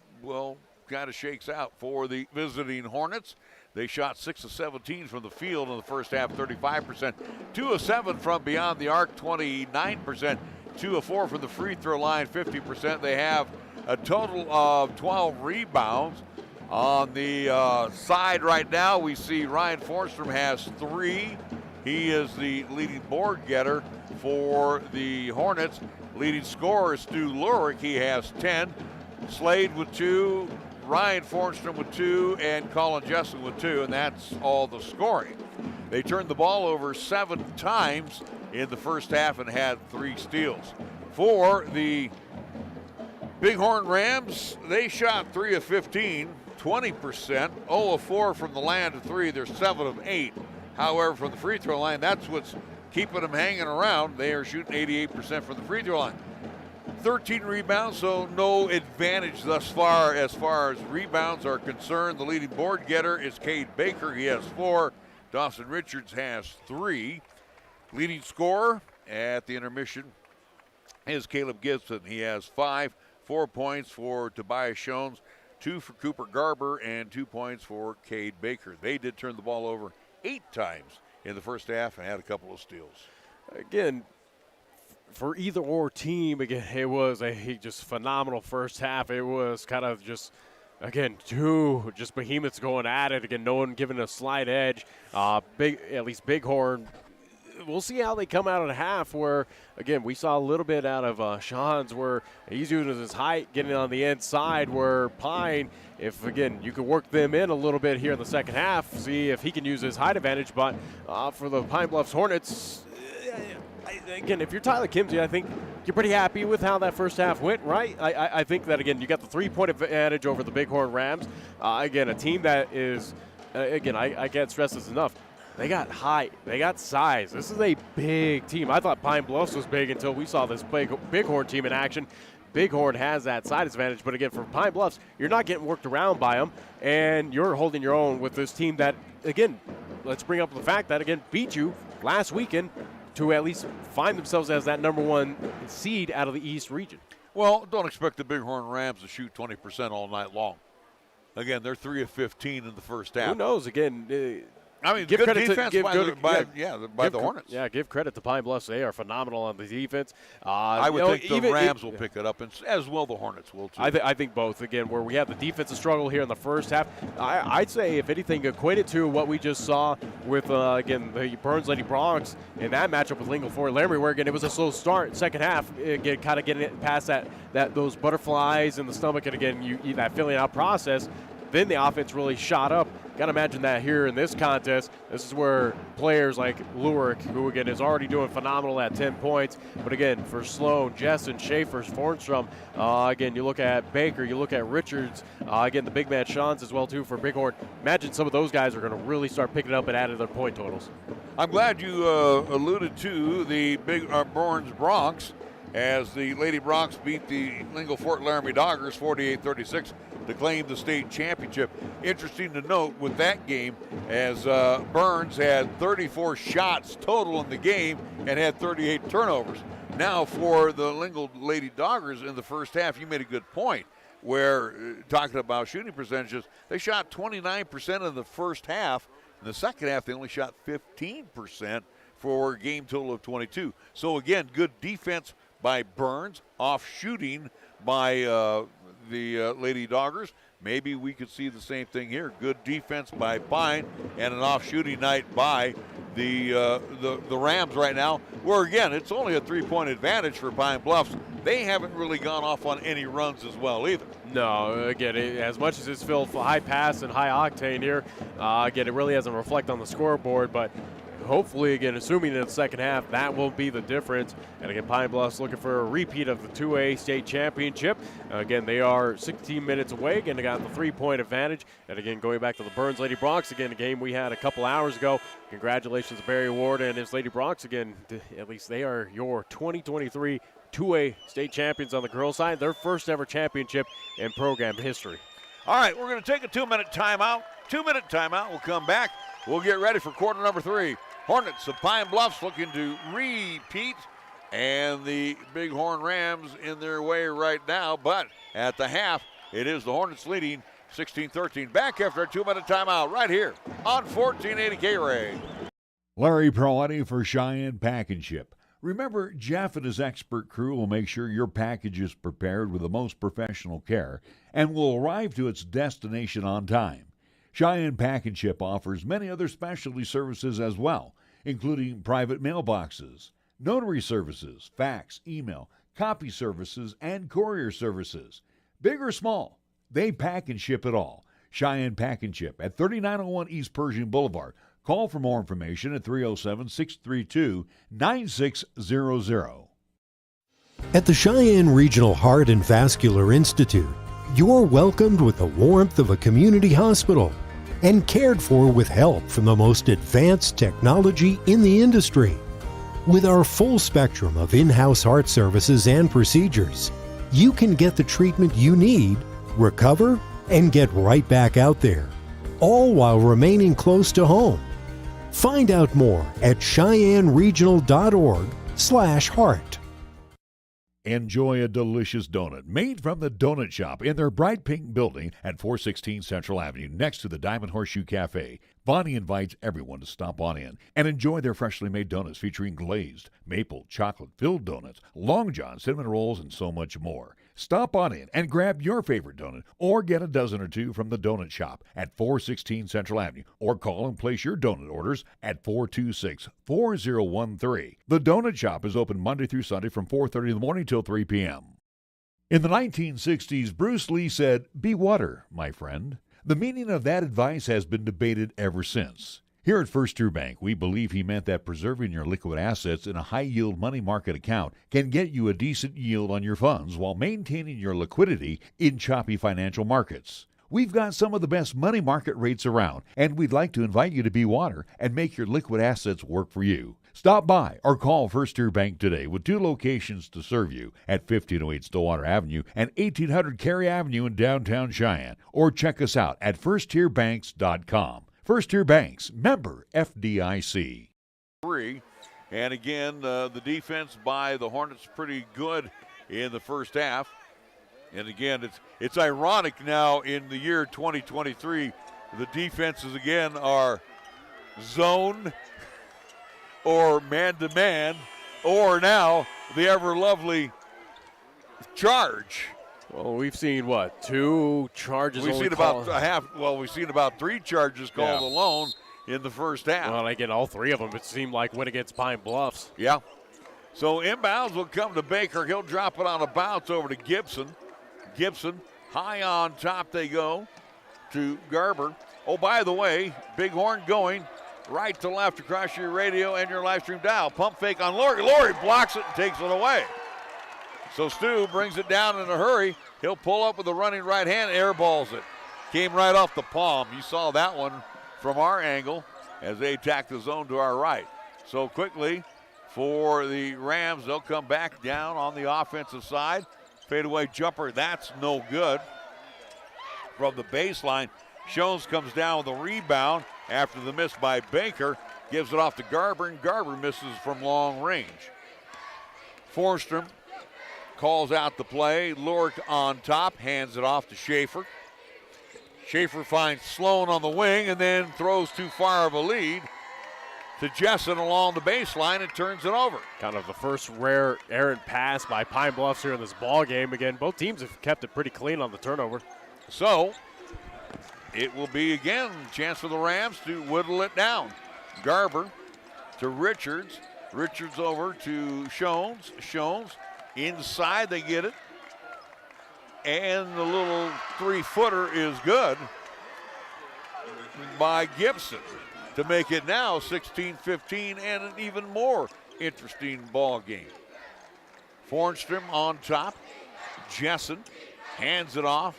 of shakes out for the visiting Hornets. They shot 6 of 17 from the field in the first half, 35%. 2 of 7 from beyond the arc, 29%. 2 of 4 from the free throw line, 50%. They have a total of 12 rebounds. On the side right now, we see Ryan Fornstrom has 3. He is the leading board getter for the Hornets. Leading scorer is Stu Lurick. He has 10. Slade with 2, Ryan Fornstrom with 2, and Colin Jessen with 2, and that's all the scoring. They turned the ball over 7 times in the first half and had 3 steals. For the Bighorn Rams, they shot 3 of 15, 20%, 0 of 4 from the land of 3. They're 7 of 8. However, from the free throw line, that's what's keeping them hanging around. They are shooting 88% from the free throw line. 13 rebounds, so no advantage thus far as rebounds are concerned. The leading board getter is Cade Baker. He has 4. Dawson Richards has 3. Leading scorer at the intermission is Caleb Gibson. He has 5. 4 points for Tobias Shones, 2 for Cooper Garber, and 2 points for Cade Baker. They did turn the ball over 8 times in the first half and had a couple of steals. Again, for either or team, again, it was a just phenomenal first half. It was kind of just, again, 2 just behemoths going at it. Again, no one giving a slight edge. At least Bighorn. We'll see how they come out at half where, again, we saw a little bit out of Sean's where he's using his height, getting on the inside, where Pine, if, again, you could work them in a little bit here in the second half, see if he can use his height advantage. But for the Pine Bluffs Hornets, again, if you're Tyler Kimsey, I think you're pretty happy with how that first half went, right? I think that, again, you got the 3-point advantage over the Bighorn Rams. Again, a team that is, again, I can't stress this enough. They got height. They got size. This is a big team. I thought Pine Bluffs was big until we saw this Bighorn team in action. Bighorn has that size advantage, but again, for Pine Bluffs, you're not getting worked around by them, and you're holding your own with this team that, again, let's bring up the fact that, again, beat you last weekend to at least find themselves as that number 1 seed out of the East region. Well, don't expect the Bighorn Rams to shoot 20% all night long. Again, they're 3 of 15 in the first half. Who knows? Again, I mean, give good credit defense by the Hornets. Yeah, give credit to Pine Bluffs. They are phenomenal on the defense. I would think the Rams will pick it up, and as well the Hornets will too. I think both. Again, where we have the defensive struggle here in the first half, I'd say, if anything, equated to what we just saw with, again, the Burns Lady Bronx in that matchup with Lingle Fort Laramie, where, again, it was a slow start. Second half, again, kind of getting it past those butterflies in the stomach, and, again, that filling out process. Then the offense really shot up. Got to imagine that here in this contest. This is where players like Lurick, who, again, is already doing phenomenal at 10 points. But, again, for Sloan, Jessen, Schaefer, Fornstrom, again, you look at Baker, you look at Richards, again, the big man Sean's as well, too, for Bighorn. Imagine some of those guys are going to really start picking up and adding their point totals. I'm glad you alluded to the Burns Bronx, as the Lady Bronx beat the Lingle Fort Laramie Doggers 48-36 to claim the state championship. Interesting to note with that game, as Burns had 34 shots total in the game and had 38 turnovers. Now for the Lingle Lady Doggers in the first half, you made a good point where, talking about shooting percentages, they shot 29% in the first half. In the second half, they only shot 15% for a game total of 22. So again, good defense by Burns, off shooting by the Lady Doggers. Maybe we could see the same thing here. Good defense by Pine and an off shooting night by the Rams right now, where again it's only a 3-point advantage for Pine Bluffs. they haven't really gone off on any runs as well either. No, again, as much as it's filled for high pass and high octane here, again, it really doesn't reflect on the scoreboard, but hopefully, again, assuming in the second half, that will be the difference. And again, Pine Bluffs looking for a repeat of the 2A state championship. Again, they are 16 minutes away. Again, they got the 3-point advantage. And again, going back to the Burns Lady Broncs, again, a game we had a couple hours ago. Congratulations to Barry Ward and his Lady Broncs. Again, at least they are your 2023 2A state champions on the girls' side. Their first ever championship in program history. All right, we're going to take a 2-minute timeout. 2-minute timeout. We'll come back. We'll get ready for quarter number 3. Hornets of Pine Bluffs looking to repeat, and the Bighorn Rams in their way right now. But at the half, it is the Hornets leading 16-13. Back after a 2-minute timeout right here on 1480 KRAE. Larry Proietti for Cheyenne Pack and Ship. Remember, Jeff and his expert crew will make sure your package is prepared with the most professional care and will arrive to its destination on time. Cheyenne Pack and Ship offers many other specialty services as well, including private mailboxes, notary services, fax, email, copy services, and courier services. Big or small, they pack and ship it all. Cheyenne Pack and Ship at 3901 East Pershing Boulevard. Call for more information at 307-632-9600. At the Cheyenne Regional Heart and Vascular Institute, you're welcomed with the warmth of a community hospital and cared for with help from the most advanced technology in the industry. With our full spectrum of in-house heart services and procedures, you can get the treatment you need, recover, and get right back out there, all while remaining close to home. Find out more at CheyenneRegional.org/heart. Enjoy a delicious donut made from the Donut Shop in their bright pink building at 416 Central Avenue next to the Diamond Horseshoe Cafe. Bonnie invites everyone to stop on in and enjoy their freshly made donuts featuring glazed, maple, chocolate-filled donuts, Long John, cinnamon rolls, and so much more. Stop on in and grab your favorite donut or get a dozen or two from the Donut Shop at 416 Central Avenue or call and place your donut orders at 426-4013. The Donut Shop is open Monday through Sunday from 4:30 in the morning till 3 p.m. In the 1960s, Bruce Lee said, "Be water, my friend." The meaning of that advice has been debated ever since. Here at First Tier Bank, we believe he meant that preserving your liquid assets in a high-yield money market account can get you a decent yield on your funds while maintaining your liquidity in choppy financial markets. We've got some of the best money market rates around, and we'd like to invite you to be water and make your liquid assets work for you. Stop by or call First Tier Bank today with 2 locations to serve you at 1508 Stillwater Avenue and 1800 KRAE Avenue in downtown Cheyenne, or check us out at firsttierbanks.com. First Tier Banks, member FDIC. 3, and again, the defense by the Hornets pretty good in the first half. And again, it's ironic now in the year 2023, the defenses again are zone or man-to-man, or now the ever-lovely charge. Well, we've seen, 2 charges? We've seen about we've seen about 3 charges called alone in the first half. Well, again, all 3 of them, it seemed like, went against Pine Bluffs. Yeah. So inbounds will come to Baker. He'll drop it on a bounce over to Gibson. Gibson, high on top they go to Garber. Oh, by the way, Bighorn going right to left across your radio and your live stream dial. Pump fake on Lori. Lori blocks it and takes it away. So Stu brings it down in a hurry. He'll pull up with a running right hand, airballs it. Came right off the palm. You saw that one from our angle as they attack the zone to our right. So quickly for the Rams, they'll come back down on the offensive side. Fadeaway jumper, that's no good. From the baseline, Shones comes down with a rebound after the miss by Baker. Gives it off to Garber, and Garber misses from long range. Forstrom calls out the play. Lurk on top, hands it off to Schaefer. Schaefer finds Sloan on the wing and then throws too far of a lead to Jessen along the baseline and turns it over. Kind of the first rare errant pass by Pine Bluffs here in this ball game. Again, both teams have kept it pretty clean on the turnover. So it will be again a chance for the Rams to whittle it down. Garber to Richards. Richards over to Shones. Shones Inside they get it. And the little 3-footer is good by Gibson to make it now 16-15 and an even more interesting ball game. Fornstrom on top. Jessen hands it off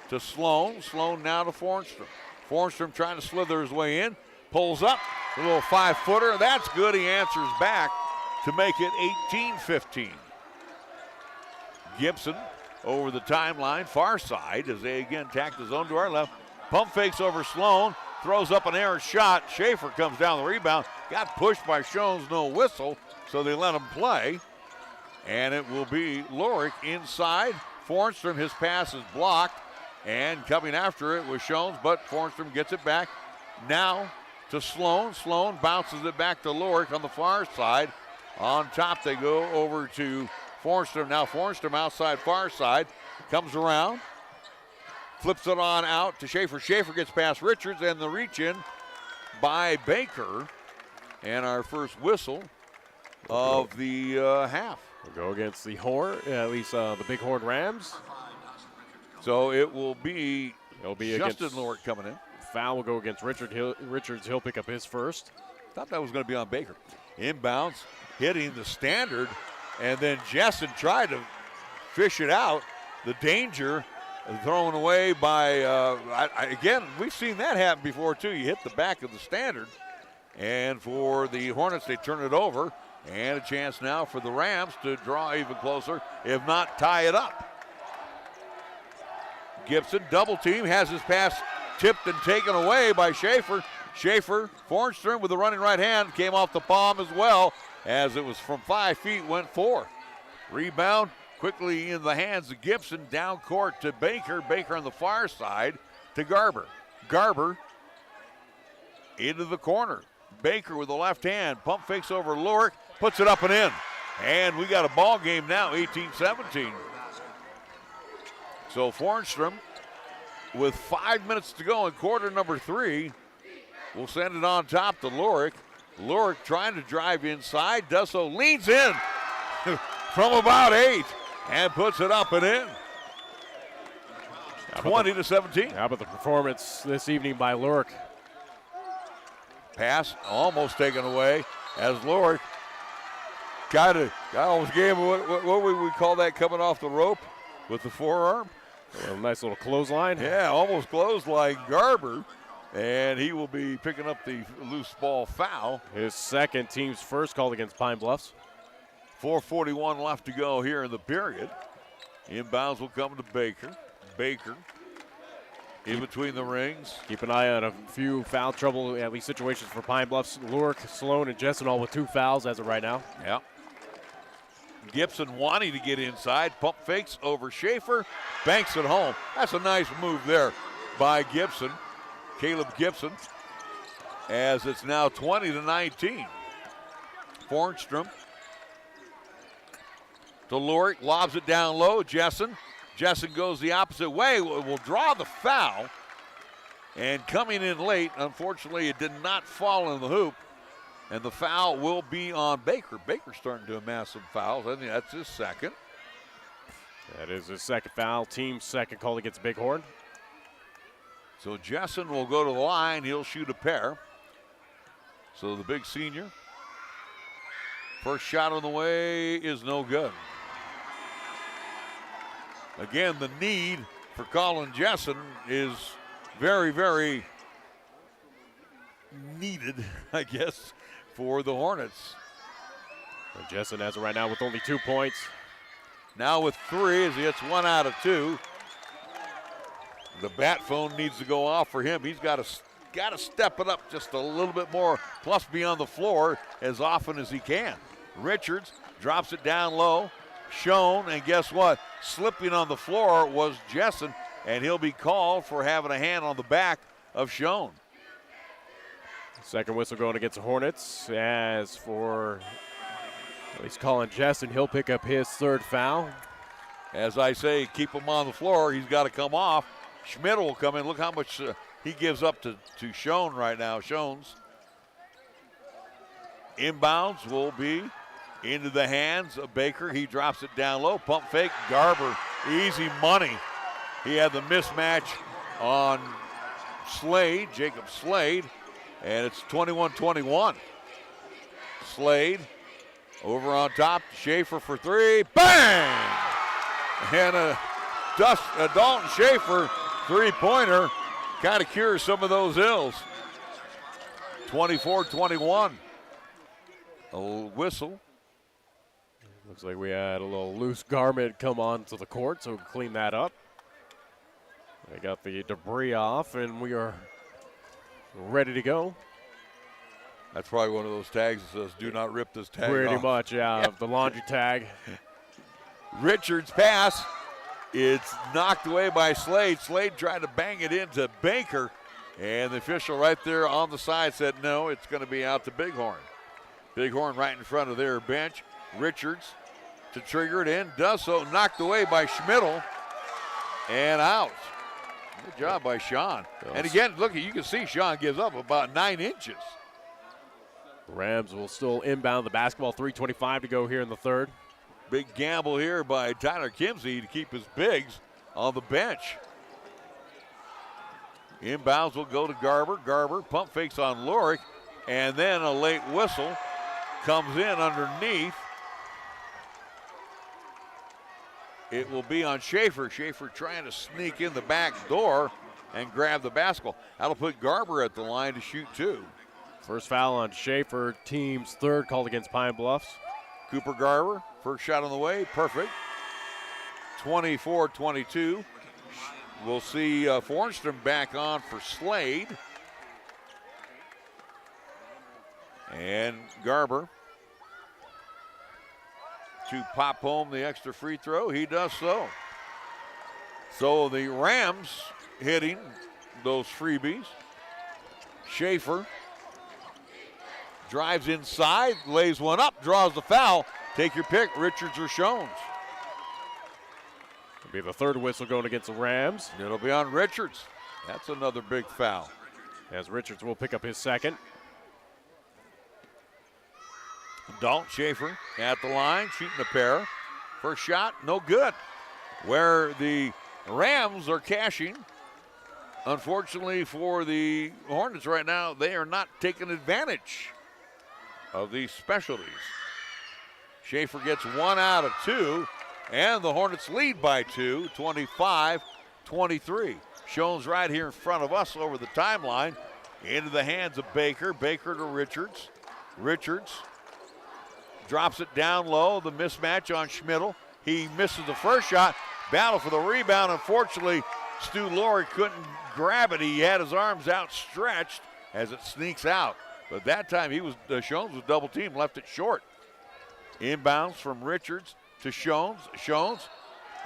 to Sloan. Sloan now to Fornstrom. Fornstrom trying to slither his way in. Pulls up. A little 5-footer. That's good. He answers back to make it 18-15. Gibson over the timeline, far side, as they again tack the zone to our left. Pump fakes over Sloan, throws up an errant shot. Schaefer comes down the rebound, got pushed by Schoens, no whistle, so they let him play. And it will be Lorick inside. Fornstrom, his pass is blocked, and coming after it was Schoens, but Fornstrom gets it back. Now to Sloan. Sloan bounces it back to Lorick on the far side. On top they go over to Fornstrom. Now Fornstrom outside far side. Comes around. Flips it on out to Schaefer. Schaefer gets past Richards and the reach in by Baker. And our first whistle of the half. We'll go against the Horn, at least the Big Horn Rams. So it will be Justin against Lorick coming in. Foul will go against Richards. He'll pick up his first. Thought that was going to be on Baker. Inbounds, hitting the standard, and then Jessen tried to fish it out. The danger thrown away by, again, we've seen that happen before too. You hit the back of the standard, and for the Hornets, they turn it over, and a chance now for the Rams to draw even closer, if not tie it up. Gibson, double team, has his pass tipped and taken away by Schaefer. Schaefer, Fornstrom with the running right hand, came off the palm as well, as it was from 5 feet, went 4. Rebound quickly in the hands of Gibson, down court to Baker. Baker on the far side to Garber. Garber into the corner. Baker with the left hand, pump fakes over Lorick, puts it up and in. And we got a ball game now, 18-17. So Fornstrom, with 5 minutes to go in quarter number 3, will send it on top to Lorick. Lorick trying to drive inside, does so, leans in from about 8 and puts it up and in. 20-17. How about the performance this evening by Lorick? Pass almost taken away as Lorick almost gave him what would we call that, coming off the rope with the forearm? A nice little clothesline. Yeah, almost clothesline Garber. And he will be picking up the loose ball foul. His second, team's first called against Pine Bluffs. 4:41 left to go here in the period. Inbounds will come to Baker. Baker in between the rings. Keep an eye on a few foul trouble, at least situations for Pine Bluffs. Lorick, Sloan, and Jessen all with 2 fouls as of right now. Yeah. Gibson wanting to get inside. Pump fakes over Schaefer. Banks it home. That's a nice move there by Gibson. Caleb Gibson, as it's now 20-19. Fornstrom to Lorick, lobs it down low. Jessen goes the opposite way, will draw the foul. And coming in late, unfortunately, it did not fall in the hoop. And the foul will be on Baker. Baker's starting to amass some fouls. I think that's his second. That is his second foul. Team's second called against Bighorn. So Jessen will go to the line. He'll shoot a pair. So the big senior. First shot on the way is no good. Again, the need for Colin Jessen is very, very needed, I guess, for the Hornets. And Jessen has it right now with only 2 points. Now with 3 as he hits 1 out of 2. The bat phone needs to go off for him. He's got to step it up just a little bit more, plus be on the floor as often as he can. Richards drops it down low. Schoen, and guess what? Slipping on the floor was Jessen, and he'll be called for having a hand on the back of Schoen. Second whistle going against the Hornets. As for at least Colin Jessen, he'll pick up his 3rd foul. As I say, keep him on the floor. He's got to come off. Schmidt will come in. Look how much he gives up to Schoen right now. Schoen's inbounds will be into the hands of Baker. He drops it down low. Pump fake. Garber, easy money. He had the mismatch on Slade, Jacob Slade, and it's 21-21. Slade over on top. Schaefer for three. Bang! And a Dalton Schaefer three-pointer kind of cures some of those ills. 24-21. A whistle. Looks like we had a little loose garment come onto the court, so we'll clean that up. They got the debris off, and we are ready to go. That's probably one of those tags that says, do not rip this tag Pretty off. much, yeah, the laundry tag. Richards' pass. It's knocked away by Slade. Slade tried to bang it into Baker, and the official right there on the side said, no, it's going to be out to Bighorn. Bighorn right in front of their bench. Richards to trigger it in, does so, knocked away by Schmidl, and out. Good job by Sean. And again, look, you can see Sean gives up about 9 inches. Rams will still inbound the basketball. 3:25 to go here in the third. Big gamble here by Tyler Kimsey to keep his bigs on the bench. Inbounds will go to Garber. Garber pump fakes on Lorick, and then a late whistle comes in underneath. It will be on Schaefer. Schaefer trying to sneak in the back door and grab the basketball. That'll put Garber at the line to shoot 2. First foul on Schaefer, team's third called against Pine Bluffs. Cooper Garber, first shot on the way, perfect. 24-22. We'll see Fornstrom back on for Slade. And Garber to pop home the extra free throw. He does so. So the Rams hitting those freebies. Schaefer drives inside, lays one up, draws the foul. Take your pick, Richards or Shones. It'll be the third whistle going against the Rams. It'll be on Richards. That's another big foul. As Richards will pick up his second. Dalton Schaefer at the line, shooting a pair. First shot, no good. Where the Rams are cashing, unfortunately for the Hornets right now, they are not taking advantage of these specialties. Schaefer gets 1 out of 2, and the Hornets lead by 2, 25-23. Shones right here in front of us over the timeline. Into the hands of Baker. Baker to Richards. Richards drops it down low. The mismatch on Schmidl. He misses the first shot. Battle for the rebound. Unfortunately, Stu Laurie couldn't grab it. He had his arms outstretched as it sneaks out. But that time Shones was double teamed, left it short. Inbounds from Richards to Shones. Shones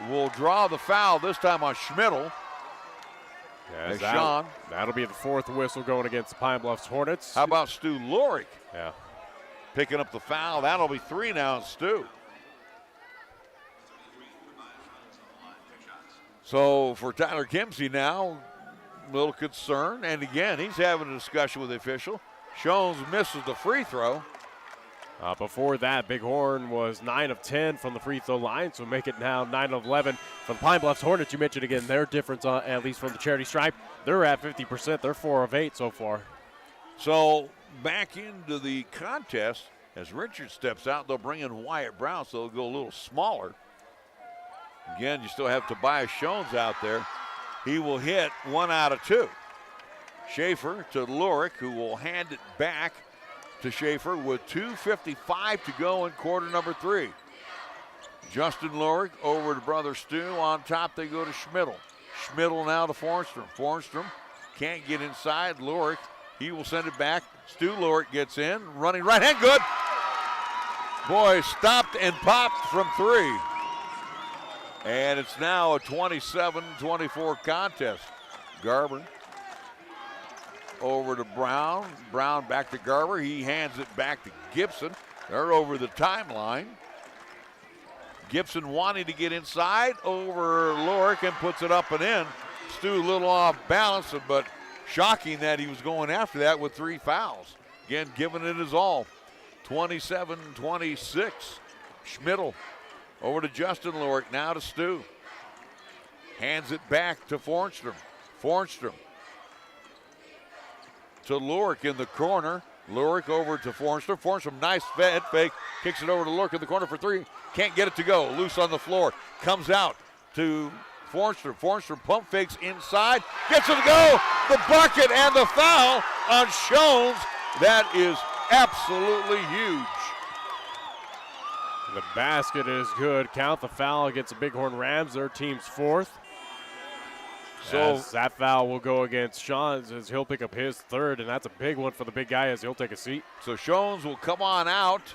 will draw the foul, this time on Schmidl. That'll be the fourth whistle going against the Pine Bluffs Hornets. How about Stu Lorick? Yeah. Picking up the foul. That'll be 3 now on Stu. So for Tyler Kimsey now, a little concern. And again, he's having a discussion with the official. Shones misses the free throw. Before that, Bighorn was 9 of 10 from the free throw line, so make it now 9 of 11 for the Pine Bluffs Hornets. You mentioned again their difference, at least from the charity stripe. They're at 50%. They're 4 of 8 so far. So back into the contest as Richard steps out. They'll bring in Wyatt Brown, so they'll go a little smaller. Again, you still have Tobias Shones out there. He will hit 1 out of 2. Schaefer to Lorick, who will hand it back to Schaefer with 2:55 to go in quarter number 3. Justin Lorick over to brother Stu. On top they go to Schmidl. Schmidl now to Fornstrom. Fornstrom can't get inside. Lorick, he will send it back. Stu Lorick gets in, running right hand, good. Boy, stopped and popped from 3. And it's now a 27-24 contest. Garber over to Brown. Brown back to Garber. He hands it back to Gibson. They're over the timeline. Gibson wanting to get inside over Lorick and puts it up and in. Stu a little off balance, but shocking that he was going after that with 3 fouls. Again, giving it his all. 27-26. Schmidl over to Justin Lurick, now to Stu. Hands it back to Fornstrom. Fornstrom to Lurick in the corner. Lurick over to Fornstrom. Fornstrom, nice head fake. Kicks it over to Lurick in the corner for three. Can't get it to go. Loose on the floor. Comes out to Fornstrom. Fornstrom pump fakes inside. Gets it to go. The bucket and the foul on Shones. That is absolutely huge. The basket is good. Count the foul against the Bighorn Rams, their team's fourth. So as that foul will go against Shones as he'll pick up his third, and that's a big one for the big guy as he'll take a seat. So Shones will come on out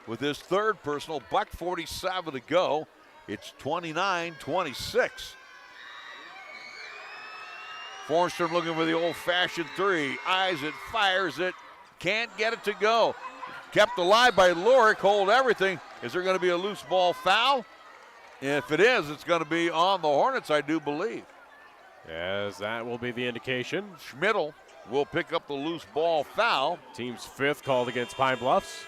with his third personal. $1:47 to go. It's 29-26. Fornstrom looking for the old-fashioned three. Eyes it, fires it, can't get it to go. Kept alive by Lurick, hold everything. Is there going to be a loose ball foul? If it is, it's going to be on the Hornets, I do believe. As that will be the indication. Schmidl will pick up the loose ball foul. Team's fifth called against Pine Bluffs.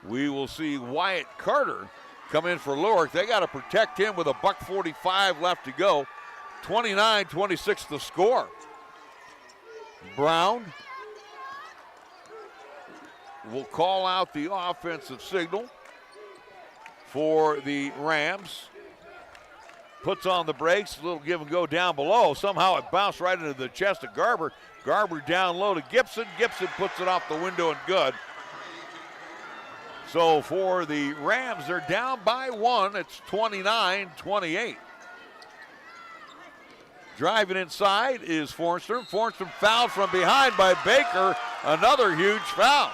We will see Wyatt Carter come in for Lurick. They got to protect him with $1:45 left to go. 29-26 the score. Brown will call out the offensive signal for the Rams. Puts on the brakes, a little give and go down below. Somehow it bounced right into the chest of Garber. Garber down low to Gibson. Gibson puts it off the window and good. So for the Rams, they're down by one. It's 29-28. Driving inside is Fornstrom. Fornstrom fouled from behind by Baker. Another huge foul.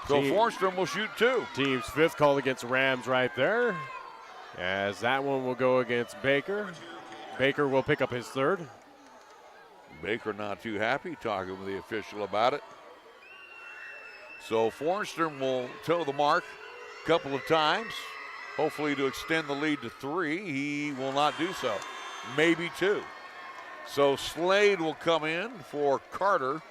So Fornstrom will shoot two. Team's fifth called against the Rams right there. As that one will go against Baker. Baker will pick up his third. Baker not too happy, talking with the official about it. So Fornstrom will toe the mark a couple of times, hopefully to extend the lead to three. He will not do so. Maybe two. So Slade will come in for Carter.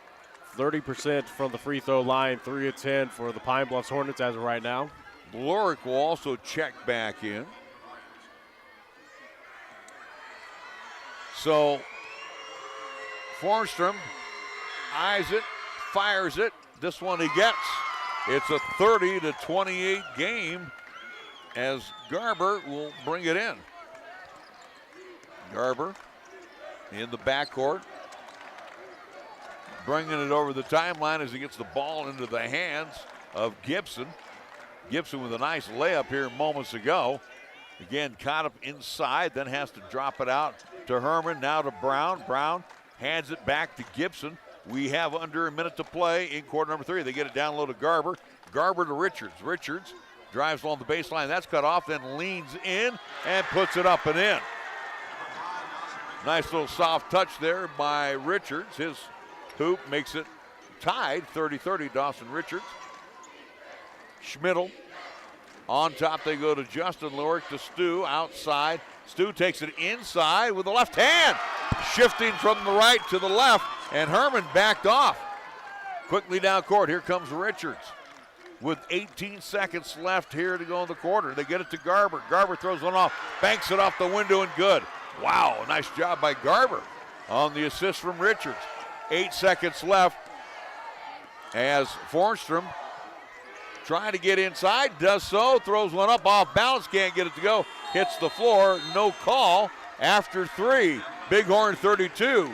30% from the free throw line, 3 of 10 for the Pine Bluffs Hornets as of right now. Lurick will also check back in. So Fornstrom eyes it, fires it. This one he gets. It's a 30-28 game as Garber will bring it in. Garber in the backcourt, bringing it over the timeline as he gets the ball into the hands of Gibson. Gibson with a nice layup here moments ago. Again, caught up inside, then has to drop it out to Herman, now to Brown. Brown hands it back to Gibson. We have under a minute to play in quarter number three. They get it down low to Garber. Garber to Richards. Richards drives along the baseline. That's cut off, then leans in and puts it up and in. Nice little soft touch there by Richards. His hoop makes it tied, 30-30, Dawson Richards. Schmidl. On top they go to Justin Lurick to Stu outside. Stu takes it inside with the left hand. Shifting from the right to the left, and Herman backed off. Quickly down court, here comes Richards. With 18 seconds left here to go in the quarter. They get it to Garber. Garber throws one off, banks it off the window and good. Wow, nice job by Garber on the assist from Richards. 8 seconds left as Fornstrom trying to get inside, does so, throws one up off balance, can't get it to go, hits the floor, no call after three. Bighorn 32,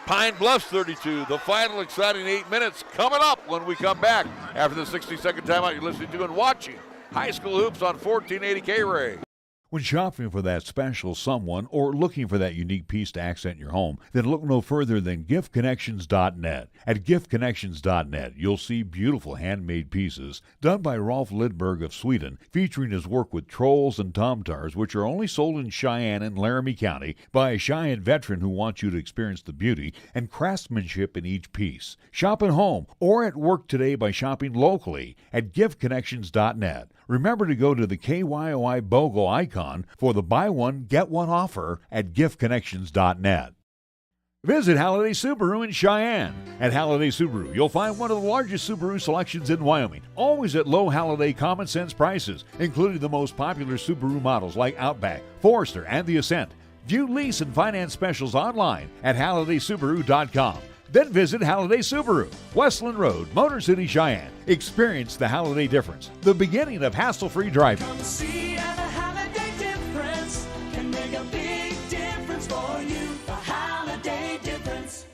Pine Bluffs 32. The final exciting 8 minutes coming up when we come back after the 60-second timeout. You're listening to and watching High School Hoops on 1480 KRAE. When shopping for that special someone or looking for that unique piece to accent your home, then look no further than giftconnections.net. At giftconnections.net, you'll see beautiful handmade pieces done by Rolf Lidberg of Sweden, featuring his work with trolls and tomtars, which are only sold in Cheyenne and Laramie County by a Cheyenne veteran who wants you to experience the beauty and craftsmanship in each piece. Shop at home or at work today by shopping locally at giftconnections.net. Remember to go to the KYOI BOGO icon for the buy one, get one offer at giftconnections.net. Visit Halliday Subaru in Cheyenne. At Halliday Subaru, you'll find one of the largest Subaru selections in Wyoming, always at low Halliday common sense prices, including the most popular Subaru models like Outback, Forester, and the Ascent. View lease and finance specials online at HallidaySubaru.com. Then visit Halliday Subaru, Westland Road, Motor City, Cheyenne. Experience the Halliday difference, the beginning of hassle-free driving. Come see how the Halliday difference can make a big difference for you. The Halliday difference.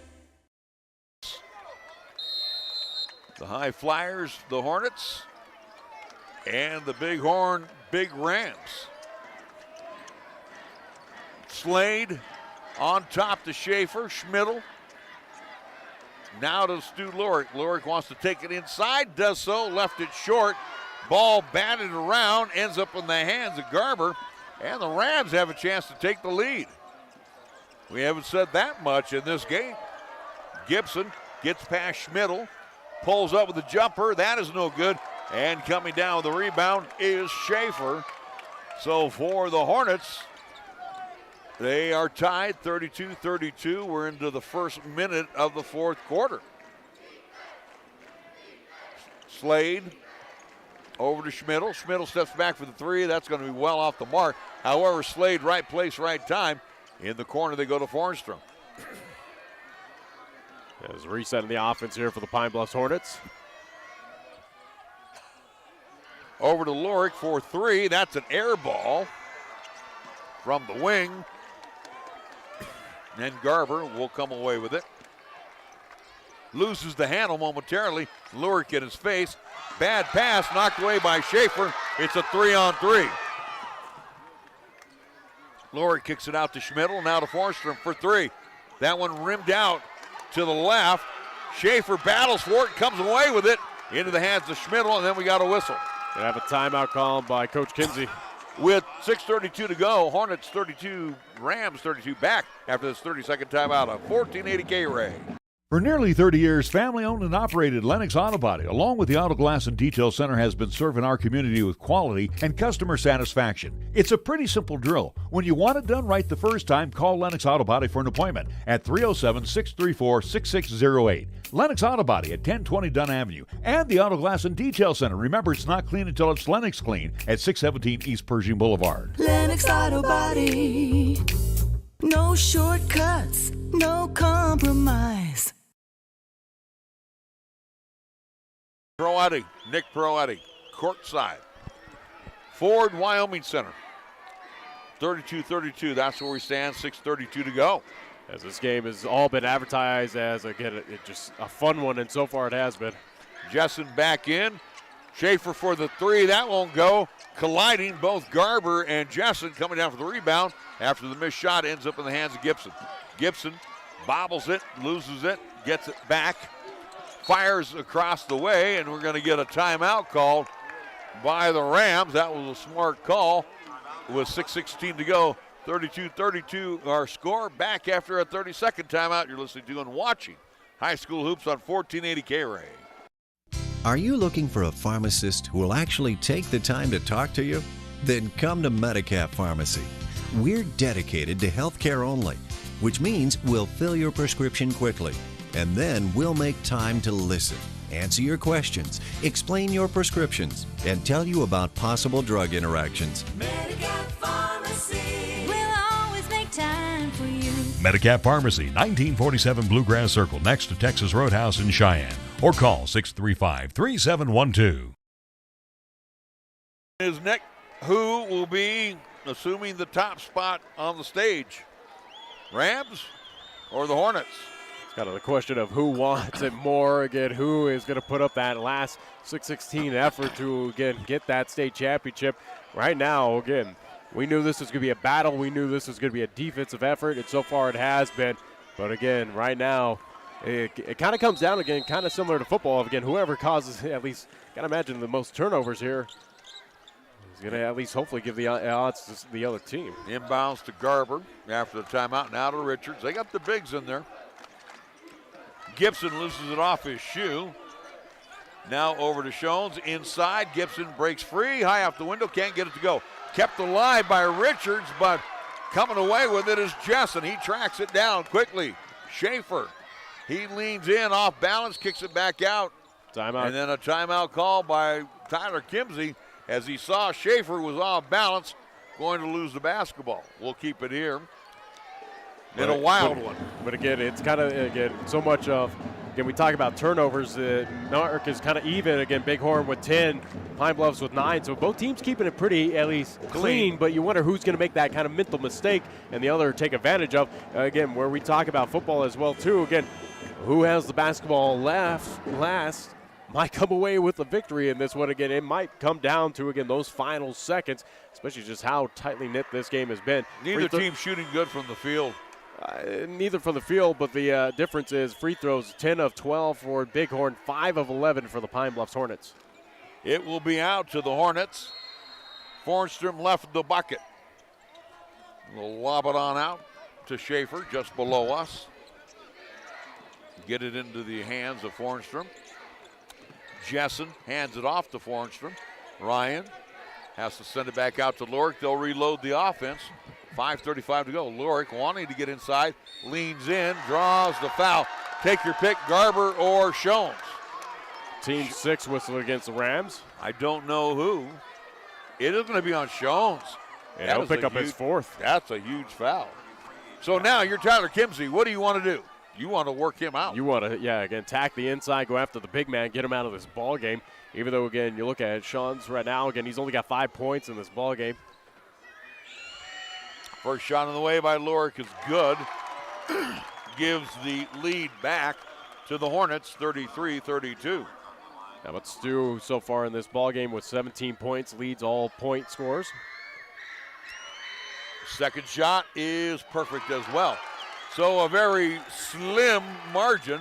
The High Flyers, the Hornets, and the Bighorn Big Rams. Slade on top to Schaefer, Schmidl. Now to Stu Lorick. Lorick wants to take it inside, does so, left it short. Ball batted around, ends up in the hands of Garber, and the Rams have a chance to take the lead. We haven't said that much in this game. Gibson gets past Schmidl, pulls up with a jumper. That is no good. And coming down with the rebound is Schaefer. So for the Hornets, they are tied 32-32. We're into the first minute of the fourth quarter. Slade over to Schmidl. Schmidl steps back for the three. That's going to be well off the mark. However, Slade, right place, right time. In the corner, they go to Fornstrom. There's a reset in the offense here for the Pine Bluffs Hornets. Over to Lorick for three. That's an air ball from the wing. And Garber will come away with it. Loses the handle momentarily. Lorick in his face. Bad pass knocked away by Schaefer. It's a 3-on-3. Lorick kicks it out to Schmidl. Now to Fornstrom for three. That one rimmed out to the left. Schaefer battles for it, comes away with it into the hands of Schmidl, and then we got a whistle. They have a timeout called by Coach Kinsey. With 6:32 to go, Hornets 32, Rams 32 back after this 30-second timeout on 1480 KRAE. For nearly 30 years, family-owned and operated Lennox Auto Body, along with the Auto Glass and Detail Center, has been serving our community with quality and customer satisfaction. It's a pretty simple drill. When you want it done right the first time, call Lennox Auto Body for an appointment at 307-634-6608. Lennox Auto Body at 1020 Dunn Avenue. And the Auto Glass and Detail Center. Remember, it's not clean until it's Lennox clean at 617 East Pershing Boulevard. Lennox Auto Body. No shortcuts, no compromise. Proietti, Nick Proietti, courtside. Ford Wyoming Center. 32-32, that's where we stand, 6:32 to go. As this game has all been advertised as, again, just a fun one, and so far it has been. Jessen back in. Schaefer for the three, that won't go. Colliding, both Garber and Jessen coming down for the rebound. After the missed shot, ends up in the hands of Gibson. Gibson bobbles it, loses it, gets it back. Fires across the way, and we're going to get a timeout called by the Rams. That was a smart call with 6:16 to go. 32-32 our score. Back after a 30-second timeout. You're listening to and watching High School Hoops on 1480 KRAE. Are you looking for a pharmacist who will actually take the time to talk to you? Then come to Medicap Pharmacy. We're dedicated to healthcare only, which means we'll fill your prescription quickly. And then we'll make time to listen, answer your questions, explain your prescriptions, and tell you about possible drug interactions. Medicap Pharmacy. We'll always make time for you. Medicap Pharmacy, 1947 Bluegrass Circle, next to Texas Roadhouse in Cheyenne. Or call 635-3712. Is Nick, who will be assuming the top spot on the stage? Rams or the Hornets? Kind of the question of who wants it more. Again, who is going to put up that last 6:16 effort to, again, get that state championship. Right now, again, we knew this was going to be a battle. We knew this was going to be a defensive effort, and so far it has been. But, again, right now, it kind of comes down, again, kind of similar to football. Again, whoever causes, at least, got to imagine the most turnovers here is going to at least hopefully give the odds to the other team. Inbounds to Garber after the timeout. Now to Richards. They got the bigs in there. Gibson loses it off his shoe. Now over to Shones. Inside, Gibson breaks free. High off the window, can't get it to go. Kept alive by Richards, but coming away with it is Jessen. He tracks it down quickly. Schaefer. He leans in off balance, kicks it back out. Timeout. And then a timeout call by Tyler Kimsey as he saw Schaefer was off balance, going to lose the basketball. We'll keep it here. In a wild one. But again, it's kind of, so much of, again, we talk about turnovers. Nark is kind of even. Again, Bighorn with 10, Pine Bluffs with 9. So both teams keeping it pretty, at least clean. But you wonder who's going to make that kind of mental mistake and the other take advantage of. Again, where we talk about football as well, too. Again, who has the basketball last might come away with the victory in this one. Again, it might come down to, again, those final seconds, especially just how tightly knit this game has been. Neither team shooting good from the field. Neither from the field, but the difference is free throws 10 of 12 for Bighorn, 5 of 11 for the Pine Bluffs Hornets. It will be out to the Hornets. Fornstrom left the bucket. We'll lob it on out to Schaefer just below us. Get it into the hands of Fornstrom. Jessen hands it off to Fornstrom. Ryan has to send it back out to Lorick. They'll reload the offense. 5:35 to go. Lorick wanting to get inside, leans in, draws the foul. Take your pick, Garber or Shones. Team 6 whistle against the Rams. I don't know who. It is going to be on Shones. Yeah, he'll pick up his 4th. That's a huge foul. So now you're Tyler Kimsey. What do you want to do? You want to work him out. You want to, again, tack the inside, go after the big man, get him out of this ball game. Even though, again, you look at it, Sean's right now, again, he's only got 5 points in this ball game. First shot on the way by Lorick is good. Gives the lead back to the Hornets, 33-32. Now, but Stu so far in this ball game with 17 points, leads all point scorers. Second shot is perfect as well. So a very slim margin,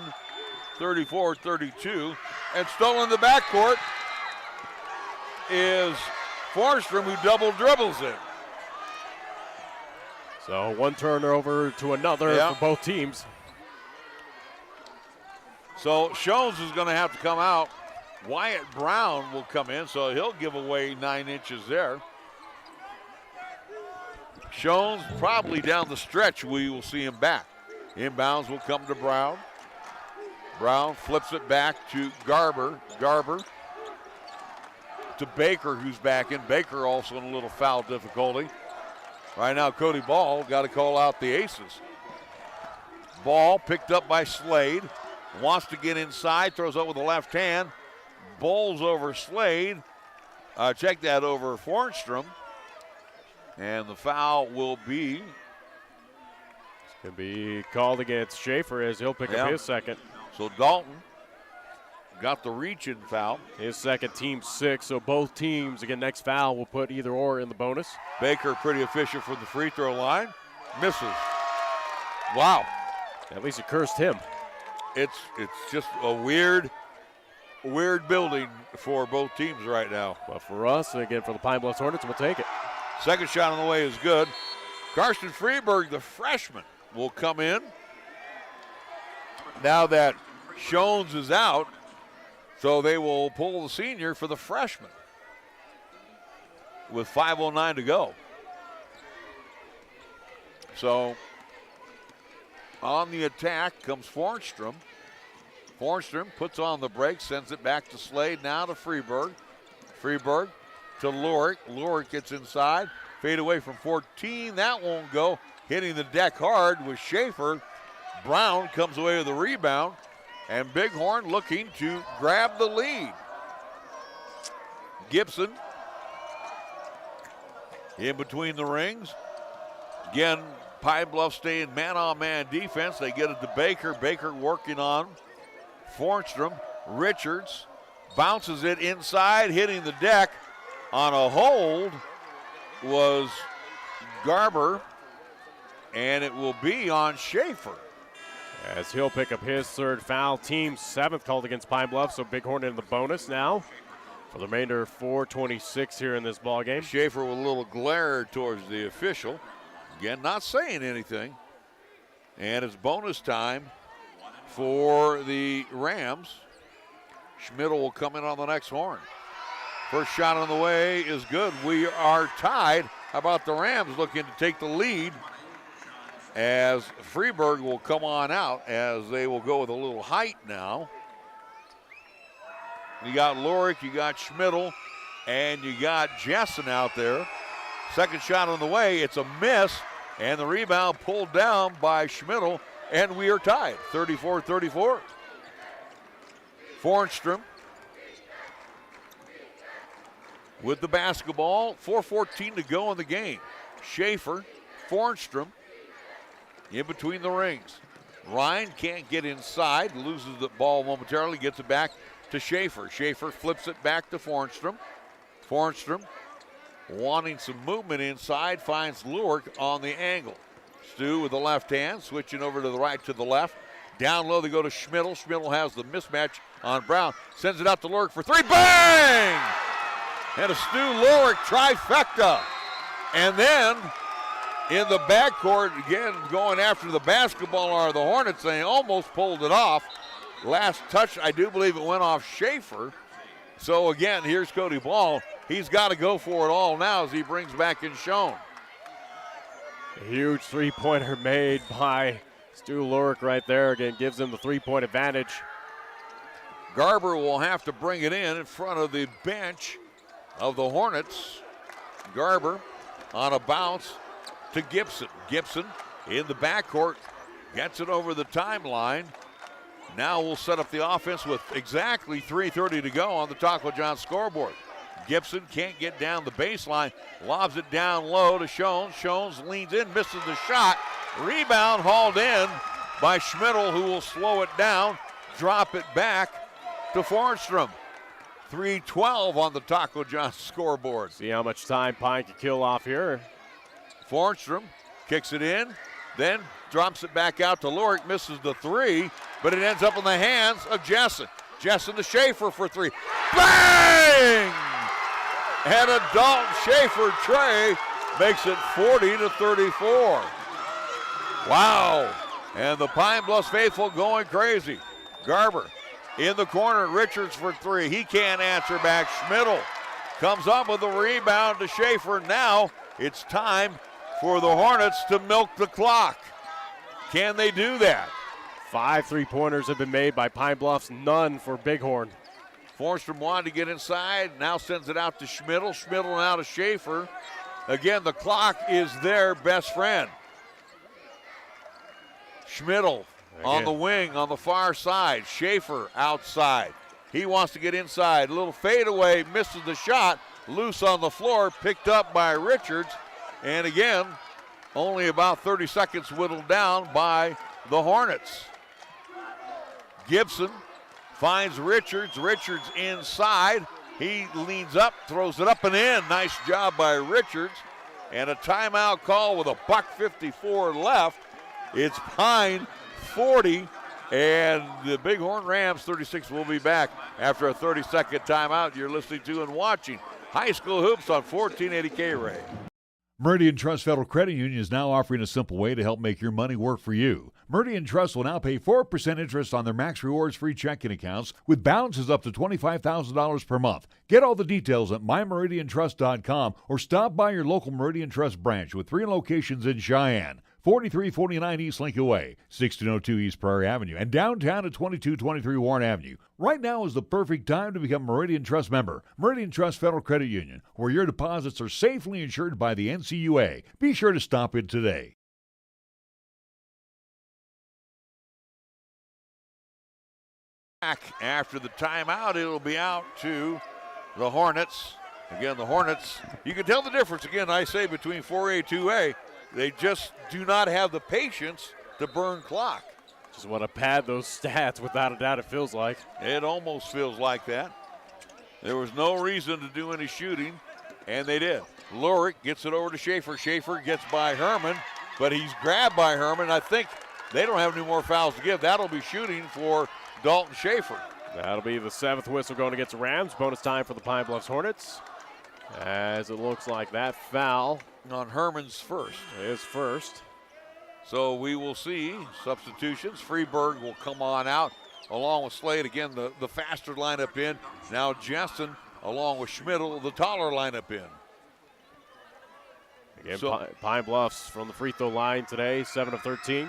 34-32. And stolen the backcourt is Fornstrom, who double dribbles it. So one turnover to another for both teams. So Shones is going to have to come out. Wyatt Brown will come in, so he'll give away 9 inches there. Shones probably down the stretch, we will see him back. Inbounds will come to Brown. Brown flips it back to Garber. Garber to Baker, who's back in. Baker also in a little foul difficulty. Right now, Cody Ball got to call out the aces. Ball picked up by Slade. Wants to get inside, throws up with the left hand. Bowls over Slade. Check that over Fornstrom. And the foul will be. It's going to be called against Schaefer as he'll pick up his second. So Dalton got the reach-in foul. His second, team 6. So both teams, again, next foul will put either or in the bonus. Baker pretty efficient from the free throw line. Misses. Wow. At least it cursed him. It's just a weird building for both teams right now. But for us, and again, for the Pine Bluffs Hornets, we'll take it. Second shot on the way is good. Karsten Freeberg, the freshman, will come in. Now that Shones is out, so they will pull the senior for the freshman with 5:09 to go. So on the attack comes Fornstrom. Fornstrom puts on the break, sends it back to Slade, now to Freeberg. Freeberg to Lorick. Lorick gets inside. Fade away from 14. That won't go. Hitting the deck hard with Schaefer. Brown comes away with the rebound. And Bighorn looking to grab the lead. Gibson in between the rings. Again, Pine Bluff staying man-on-man defense. They get it to Baker. Baker working on Fornstrom. Richards bounces it inside, hitting the deck. On a hold was Garber, and it will be on Schaefer. As he'll pick up his third foul. Team 7th called against Pine Bluff, so Bighorn in the bonus now. For the remainder, 4:26 here in this ball game. Schaefer with a little glare towards the official. Again, not saying anything. And it's bonus time for the Rams. Schmidl will come in on the next horn. First shot on the way is good. We are tied. How about the Rams looking to take the lead as Freeburg will come on out as they will go with a little height now. You got Lorick, you got Schmidl, and you got Jessen out there. Second shot on the way, it's a miss, and the rebound pulled down by Schmidl, and we are tied, 34-34. Fornstrom with the basketball, 4:14 to go in the game. Schaefer, Fornstrom in between the rings. Ryan can't get inside, loses the ball momentarily, gets it back to Schaefer. Schaefer flips it back to Fornstrom. Fornstrom wanting some movement inside, finds Lurick on the angle. Stu with the left hand, switching over to the right to the left. Down low they go to Schmidl. Schmidl has the mismatch on Brown. Sends it out to Lurick for three. Bang! And a Stu Lurick trifecta. And then in the backcourt, again, going after the basketball are the Hornets. They almost pulled it off. Last touch, I do believe it went off Schaefer. So again, here's Cody Ball. He's got to go for it all now as he brings back in Schoen. A huge three-pointer made by Stu Lurick right there. Again, gives him the three-point advantage. Garber will have to bring it in front of the bench of the Hornets. Garber on a bounce to Gibson. Gibson in the backcourt gets it over the timeline. Now we'll set up the offense with exactly 3:30 to go on the Taco John scoreboard. Gibson can't get down the baseline, lobs it down low to Schoen. Schoen leans in, misses the shot. Rebound hauled in by Schmidl, who will slow it down, drop it back to Fornstrom. 3:12 on the Taco John scoreboard. See how much time Pine can kill off here. Fornstrom kicks it in, then drops it back out to Lurick, misses the three, but it ends up in the hands of Jessen. Jessen to Schaefer for three. Bang! And a Dalton Schaefer tray makes it 40-34. Wow. And the Pine Bluffs faithful going crazy. Garber in the corner, Richards for three. He can't answer back. Schmidl comes up with a rebound to Schaefer. Now it's time for the Hornets to milk the clock. Can they do that? 5 3-pointers have been made by Pine Bluffs, none for Bighorn. Fornstrom wanted to get inside, now sends it out to Schmidl. Schmidl now to Schaefer. Again, the clock is their best friend. Schmidl on the wing on the far side. Schaefer outside. He wants to get inside. A little fadeaway, misses the shot. Loose on the floor, picked up by Richards. And again, only about 30 seconds whittled down by the Hornets. Gibson finds Richards. Richards inside. He leans up, throws it up and in. Nice job by Richards. And a timeout call with a $1:54 left. It's Pine 40 and the Bighorn Rams 36 will be back after a 30-second timeout. You're listening to and watching High School Hoops on 1480 KRAE. Meridian Trust Federal Credit Union is now offering a simple way to help make your money work for you. Meridian Trust will now pay 4% interest on their Max Rewards free checking accounts with balances up to $25,000 per month. Get all the details at mymeridiantrust.com or stop by your local Meridian Trust branch with 3 locations in Cheyenne. 4349 East Lincoln Way, 1602 East Prairie Avenue, and downtown at 2223 Warren Avenue. Right now is the perfect time to become a Meridian Trust member. Meridian Trust Federal Credit Union, where your deposits are safely insured by the NCUA. Be sure to stop in today. Back after the timeout, it'll be out to the Hornets. Again, the Hornets, you can tell the difference, again, I say, between 4A, 2A. They just do not have the patience to burn clock. Just want to pad those stats, without a doubt, it feels like. It almost feels like that. There was no reason to do any shooting, and they did. Lurick gets it over to Schaefer. Schaefer gets by Herman, but he's grabbed by Herman. I think they don't have any more fouls to give. That'll be shooting for Dalton Schaefer. That'll be the 7th whistle going against the Rams. Bonus time for the Pine Bluffs Hornets. As it looks like that foul on Herman's first. His first. So we will see substitutions. Freeburg will come on out along with Slade. Again, the faster lineup in. Now Jessen along with Schmidl, the taller lineup in. Again, Pine Bluffs from the free throw line today, 7 of 13.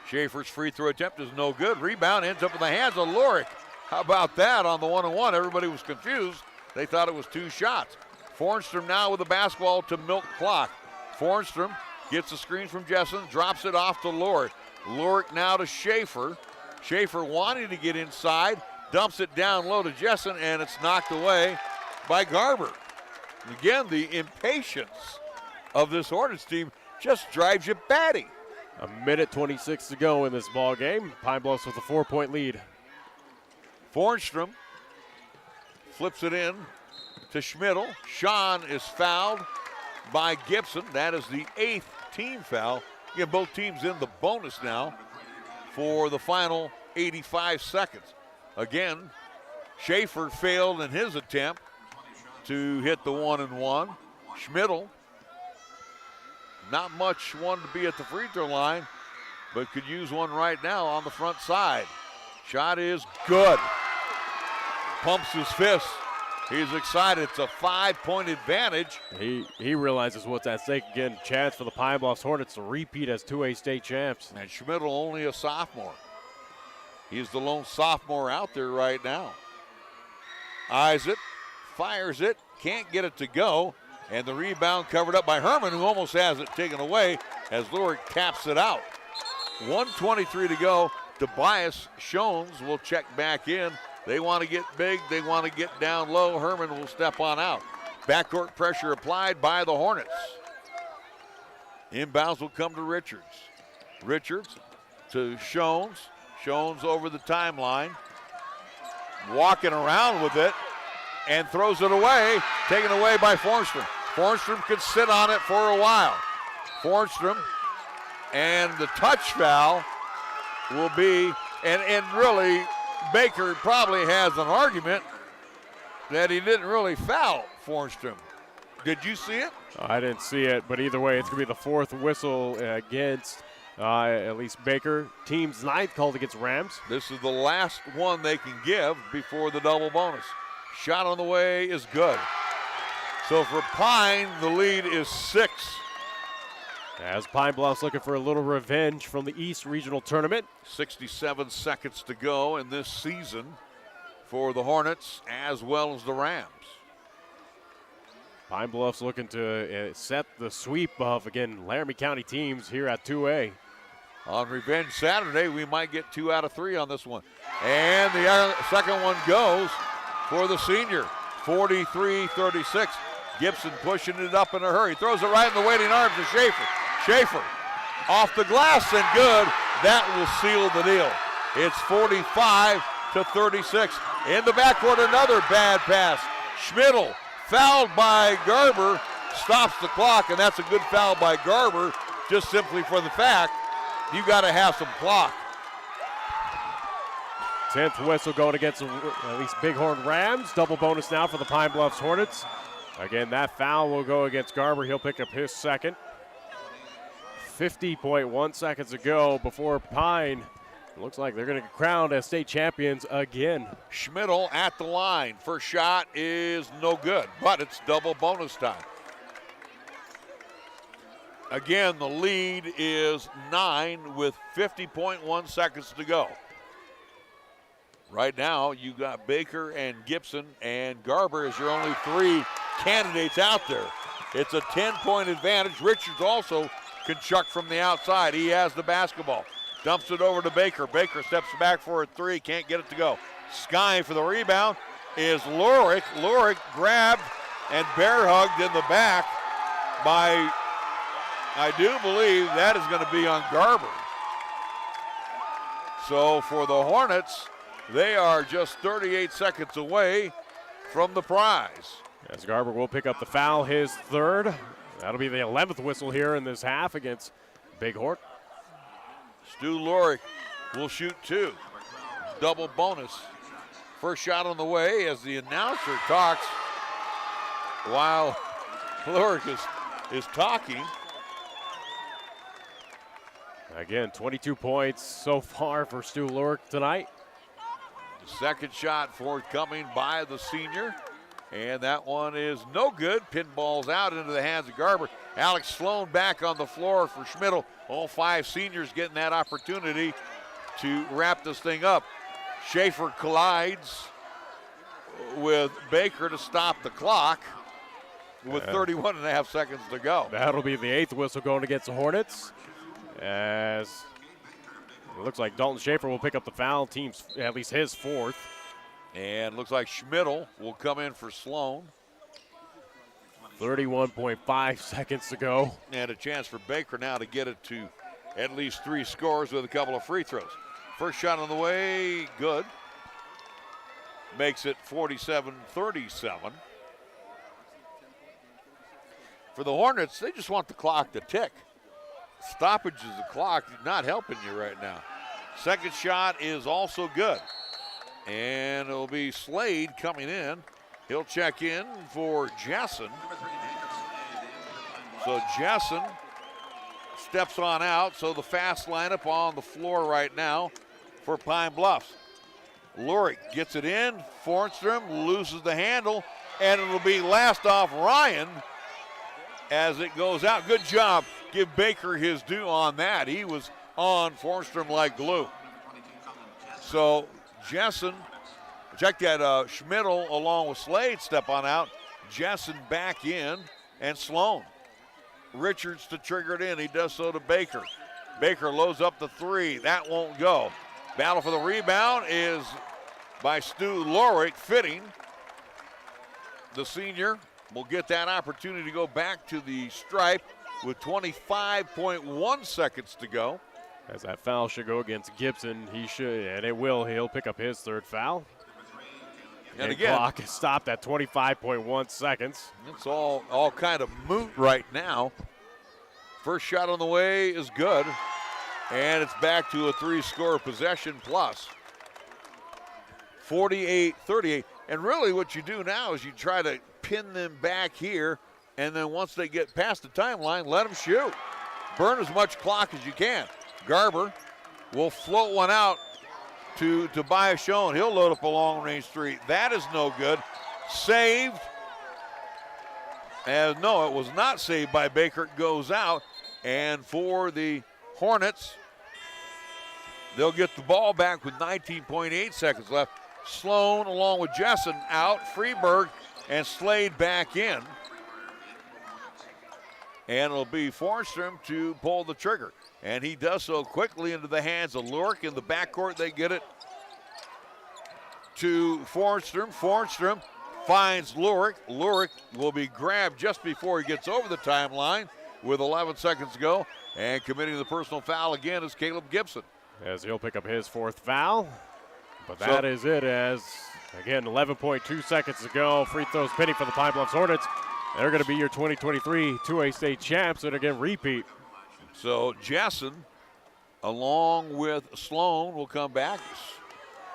Schaefer's free throw attempt is no good. Rebound ends up in the hands of Lorick. How about that on the 1-on-1? Everybody was confused. They thought it was 2 shots. Fornstrom now with the basketball to milk clock. Fornstrom gets the screen from Jessen, drops it off to Lorick. Lorick now to Schaefer. Schaefer wanting to get inside, dumps it down low to Jessen, and it's knocked away by Garber. Again, the impatience of this Hornets team just drives you batty. A minute 26 to go in this ball game. Pine Bluffs with a 4-point lead. Fornstrom flips it in to Schmidl. Sean is fouled by Gibson. That is the 8th team foul. Again, both teams in the bonus now for the final 85 seconds. Again, Schaefer failed in his attempt to hit the 1-and-1. Schmidl, not much one to be at the free throw line, but could use one right now on the front side. Shot is good. Pumps his fist. He's excited. It's a 5-point advantage. He realizes what's at stake again. Chance for the Pine Bluffs Hornets to repeat as 2A state champs. And Schmidl only a sophomore. He's the lone sophomore out there right now. Eyes it, fires it, can't get it to go. And the rebound covered up by Herman, who almost has it taken away as Lurick taps it out. 1:23 to go. Tobias Shones will check back in. They want to get big. They want to get down low. Herman will step on out. Backcourt pressure applied by the Hornets. Inbounds will come to Richards. Richards to Shones. Shones over the timeline. Walking around with it and throws it away. Taken away by Fornstrom. Fornstrom could sit on it for a while. Fornstrom and the touch foul will be, and really Baker probably has an argument that he didn't really foul Fornstrom. Did you see it? I didn't see it, but either way, it's going to be the 4th whistle against at least Baker. Team's 9th called against Rams. This is the last one they can give before the double bonus. Shot on the way is good. So for Pine, the lead is 6. As Pine Bluffs looking for a little revenge from the East Regional Tournament. 67 seconds to go in this season for the Hornets as well as the Rams. Pine Bluffs looking to set the sweep of, again, Laramie County teams here at 2A. On Revenge Saturday, we might get 2 out of 3 on this one. And the second one goes for the senior, 43-36. Gibson pushing it up in a hurry. Throws it right in the waiting arms of Schaefer. Schaefer off the glass and good. That will seal the deal. It's 45-36. In the backcourt, another bad pass. Schmidl, fouled by Garber, stops the clock, and that's a good foul by Garber, just simply for the fact you got to have some clock. 10th whistle going against at least Bighorn Rams. Double bonus now for the Pine Bluffs Hornets. Again, that foul will go against Garber. He'll pick up his second. 50.1 seconds to go before Pine. Looks like they're going to get crowned as state champions again. Schmidl at the line. First shot is no good, but it's double bonus time. Again, the lead is 9 with 50.1 seconds to go. Right now, you got Baker and Gibson and Garber as your only 3 candidates out there. It's a 10-point advantage. Richards also can chuck from the outside. He has the basketball. Dumps it over to Baker. Baker steps back for a 3. Can't get it to go. Sky for the rebound is Lorick. Lorick grabbed and bear hugged in the back by, I do believe that is going to be on Garber. So for the Hornets, they are just 38 seconds away from the prize. As Garber will pick up the foul, his 3rd. That'll be the 11th whistle here in this half against Bighorn. Stu Lorick will shoot 2. Double bonus. First shot on the way as the announcer talks while Lorick is talking. Again, 22 points so far for Stu Lorick tonight. The second shot forthcoming by the senior. And that one is no good. Pinballs out into the hands of Garber. Alex Sloan back on the floor for Schmidl. All 5 seniors getting that opportunity to wrap this thing up. Schaefer collides with Baker to stop the clock with 31 and a half seconds to go. That'll be the 8th whistle going against the Hornets, as it looks like Dalton Schaefer will pick up the foul, team's at least his 4th. And looks like Schmidl will come in for Sloan. 31.5 seconds to go. And a chance for Baker now to get it to at least 3 scores with a couple of free throws. First shot on the way, good. Makes it 47-37. For the Hornets, they just want the clock to tick. Stoppages of the clock not helping you right now. Second shot is also good. And it'll be Slade coming in. He'll check in for Jessen. So Jessen steps on out. So the fast lineup on the floor right now for Pine Bluffs. Lurick gets it in. Fornstrom loses the handle. And it'll be last off Ryan as it goes out. Good job. Give Baker his due on that. He was on Fornstrom like glue. So Jessen, check that, Schmidl along with Slade step on out. Jessen back in, and Sloan. Richards to trigger it in. He does so to Baker. Baker loads up the 3. That won't go. Battle for the rebound is by Stu Lorick, fitting. The senior will get that opportunity to go back to the stripe with 25.1 seconds to go. As that foul should go against Gibson, he should, and it will. He'll pick up his 3rd foul. And again, clock is stopped at 25.1 seconds. It's all kind of moot right now. First shot on the way is good, and it's back to a 3-score possession plus. 48-38, and really what you do now is you try to pin them back here, and then once they get past the timeline, let them shoot. Burn as much clock as you can. Garber will float one out to Tobias Schoen. He'll load up a long-range 3. That is no good. Saved. And no, it was not saved by Baker. It goes out. And for the Hornets, they'll get the ball back with 19.8 seconds left. Sloan along with Jessen out. Freeberg and Slade back in. And it'll be Fornstrom to pull the trigger. And he does so quickly into the hands of Lurick. In the backcourt, they get it to Fornstrom. Fornstrom finds Lurick. Lurick will be grabbed just before he gets over the timeline with 11 seconds to go. And committing the personal foul again is Caleb Gibson. As he'll pick up his 4th foul. But that is it, as, again, 11.2 seconds to go. Free throws pending for the Pine Bluffs Hornets. They're going to be your 2023 2A state champs, and again, repeat. So Jessen, along with Sloan, will come back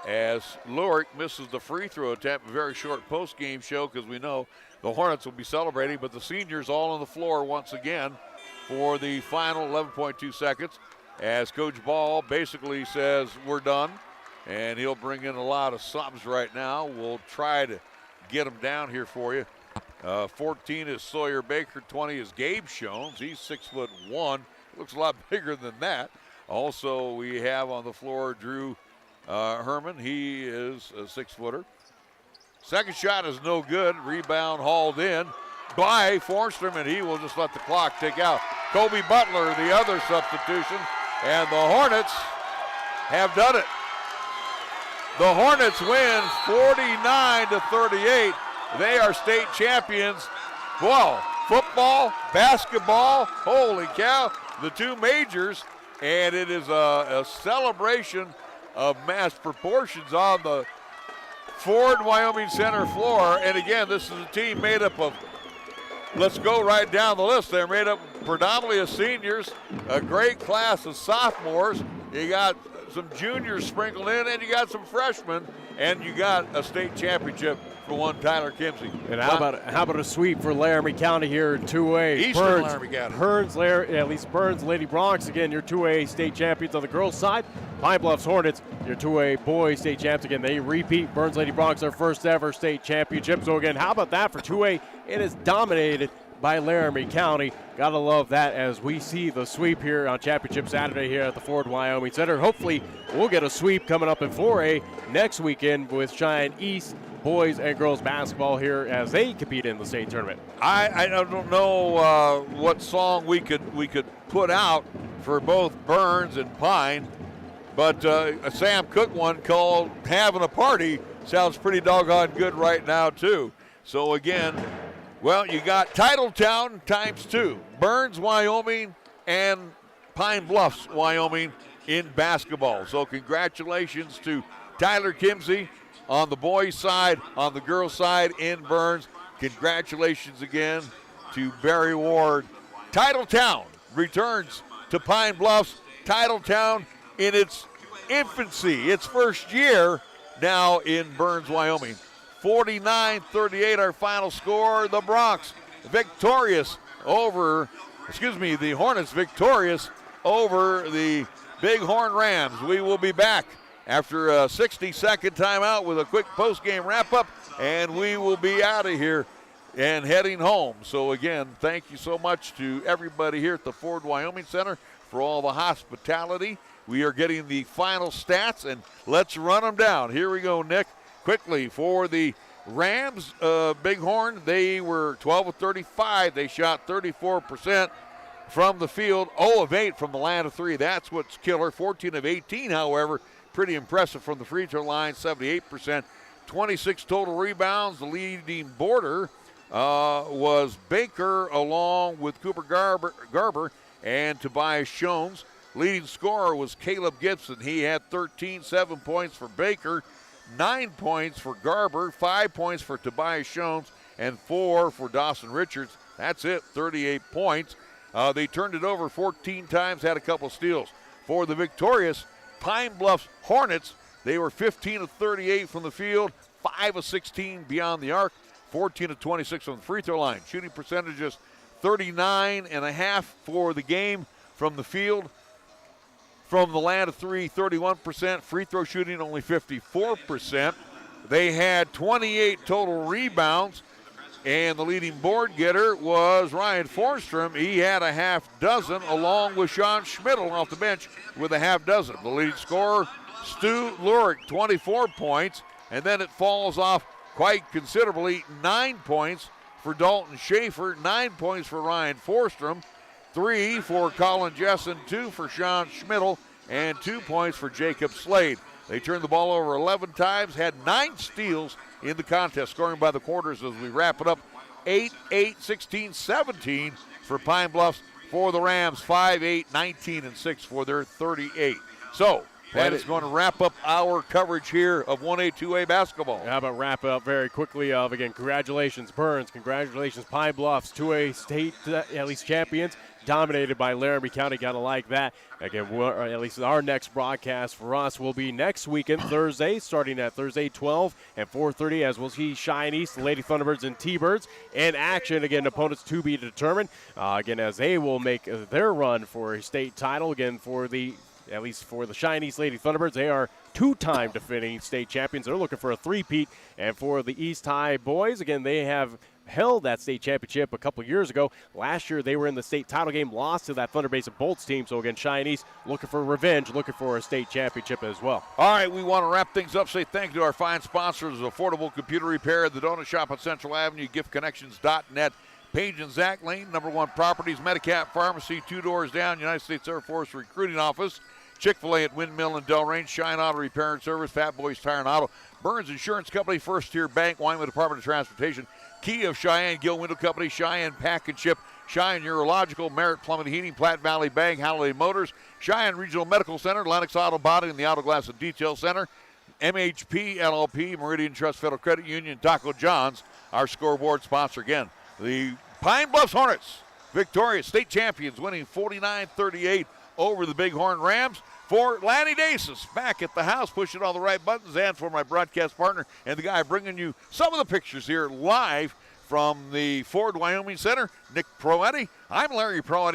as Lurick misses the free throw attempt. A very short post-game show because we know the Hornets will be celebrating, but the seniors all on the floor once again for the final 11.2 seconds as Coach Ball basically says we're done, and he'll bring in a lot of subs right now. We'll try to get them down here for you. 14 is Sawyer Baker, 20 is Gabe Schoens. He's 6'1". Looks a lot bigger than that. Also, we have on the floor Drew Herman. He is a 6-footer. Second shot is no good. Rebound hauled in by Fornstrom, and he will just let the clock tick out. Kobe Butler, the other substitution, and the Hornets have done it. The Hornets win 49-38. They are state champions. Wow, football, basketball, holy cow, the 2 majors, and it is a celebration of mass proportions on the Ford Wyoming Center floor. And again, this is a team made up of, let's go right down the list. They're made up predominantly of seniors, a great class of sophomores. You got some juniors sprinkled in, and you got some freshmen, and you got a state championship for one Tyler Kimsey. And how about a sweep for Laramie County here in 2A? Eastern Laramie County. Burns, Lady Bronx, again, your 2A state champions on the girls' side. Pine Bluffs Hornets, your 2A boys state champs. Again, they repeat. Burns Lady Bronx, their first ever state championship. So again, how about that for 2A? It is dominated by Laramie County. Gotta love that as we see the sweep here on Championship Saturday here at the Ford Wyoming Center. Hopefully we'll get a sweep coming up in 4A next weekend with Cheyenne East boys and girls basketball here as they compete in the state tournament. I don't know what song we could put out for both Burns and Pine, but a Sam Cooke one called "Having a Party" sounds pretty doggone good right now too. So again, well, you got Titletown times 2, Burns, Wyoming, and Pine Bluffs, Wyoming in basketball. So congratulations to Tyler Kimsey on the boys' side, on the girls' side in Burns. Congratulations again to Barry Ward. Titletown returns to Pine Bluffs. Titletown in its infancy, its first year now in Burns, Wyoming. 49-38 our final score. The Bronx victorious over, the Hornets victorious over the Bighorn Rams. We will be back after a 60-second timeout with a quick post-game wrap-up, and we will be out of here and heading home. So again, thank you so much to everybody here at the Ford Wyoming Center for all the hospitality. We are getting the final stats, and let's run them down. Here we go, Nick. Quickly, for the Rams, Bighorn, they were 12 of 35. They shot 34% from the field, 0 of 8 from the line of 3. That's what's killer. 14 of 18, however, pretty impressive from the free throw line, 78%. 26 total rebounds. The leading boarder was Baker along with Cooper Garber and Tobias Jones. Leading scorer was Caleb Gibson. He had 13, 7 points for Baker, 9 points for Garber, 5 points for Tobias Jones, and 4 for Dawson Richards. That's it, 38 points. They turned it over 14 times, had a couple steals. For the victorious Pine Bluffs Hornets, they were 15 of 38 from the field, 5 of 16 beyond the arc, 14 of 26 on the free throw line. Shooting percentages 39.5 for the game from the field. From the land of 3, 31%. Free throw shooting only 54%. They had 28 total rebounds, and the leading board getter was Ryan Forstrom. He had a half dozen, along with Sean Schmidl off the bench with a half dozen. The leading scorer, Stu Lurick, 24 points, and then it falls off quite considerably. 9 points for Dalton Schaefer, 9 points for Ryan Forstrom, 3 for Colin Jessen, 2 for Sean Schmidl, and 2 points for Jacob Slade. They turned the ball over 11 times, had 9 steals in the contest, scoring by the quarters as we wrap it up. 8, 16, 17 for Pine Bluffs. For the Rams, 5, 8, 19, and 6 for their 38. So that is going to wrap up our coverage here of 1A, 2A basketball. How about wrap up very quickly again, congratulations Burns, congratulations Pine Bluffs, 2A state at least champions, dominated by Laramie County. Gotta like that. Again, at least our next broadcast for us will be next weekend, Thursday, starting at Thursday 12 and 4:30, as we'll see Cheyenne East, the Lady Thunderbirds, and T-Birds in action. Again, opponents to be determined. Again, as they will make their run for a state title. Again, at least for the Cheyenne East Lady Thunderbirds, they are 2-time defending state champions. They're looking for a three-peat. And for the East High boys, again, they have held that state championship a couple years ago. Last year, they were in the state title game, lost to that Thunder Basin Bolts team. So, again, Cheyenne East looking for revenge, looking for a state championship as well. All right, we want to wrap things up. Say thank you to our fine sponsors, Affordable Computer Repair, the Donut Shop on Central Avenue, giftconnections.net, Page and Zach Lane, #1 Properties, Medicap Pharmacy, 2 doors down, United States Air Force Recruiting Office, Chick-fil-A at Windmill and Delrange, Shine Auto Repair and Service, Fat Boys Tire and Auto, Burns Insurance Company, First Tier Bank, Wyoming Department of Transportation, Key of Cheyenne, Gill Window Company, Cheyenne Pack and Ship, Cheyenne Urological, Merritt Plumbing and Heating, Platte Valley Bank, Holiday Motors, Cheyenne Regional Medical Center, Lennox Auto Body and the Auto Glass and Detail Center, MHP LLP, Meridian Trust Federal Credit Union, Taco John's, our scoreboard sponsor again. The Pine Bluffs Hornets, victorious state champions, winning 49-38 over the Bighorn Rams. For Lanny Dasis, back at the house, pushing all the right buttons, and for my broadcast partner and the guy bringing you some of the pictures here live from the Ford Wyoming Center, Nick Proietti. I'm Larry Proietti.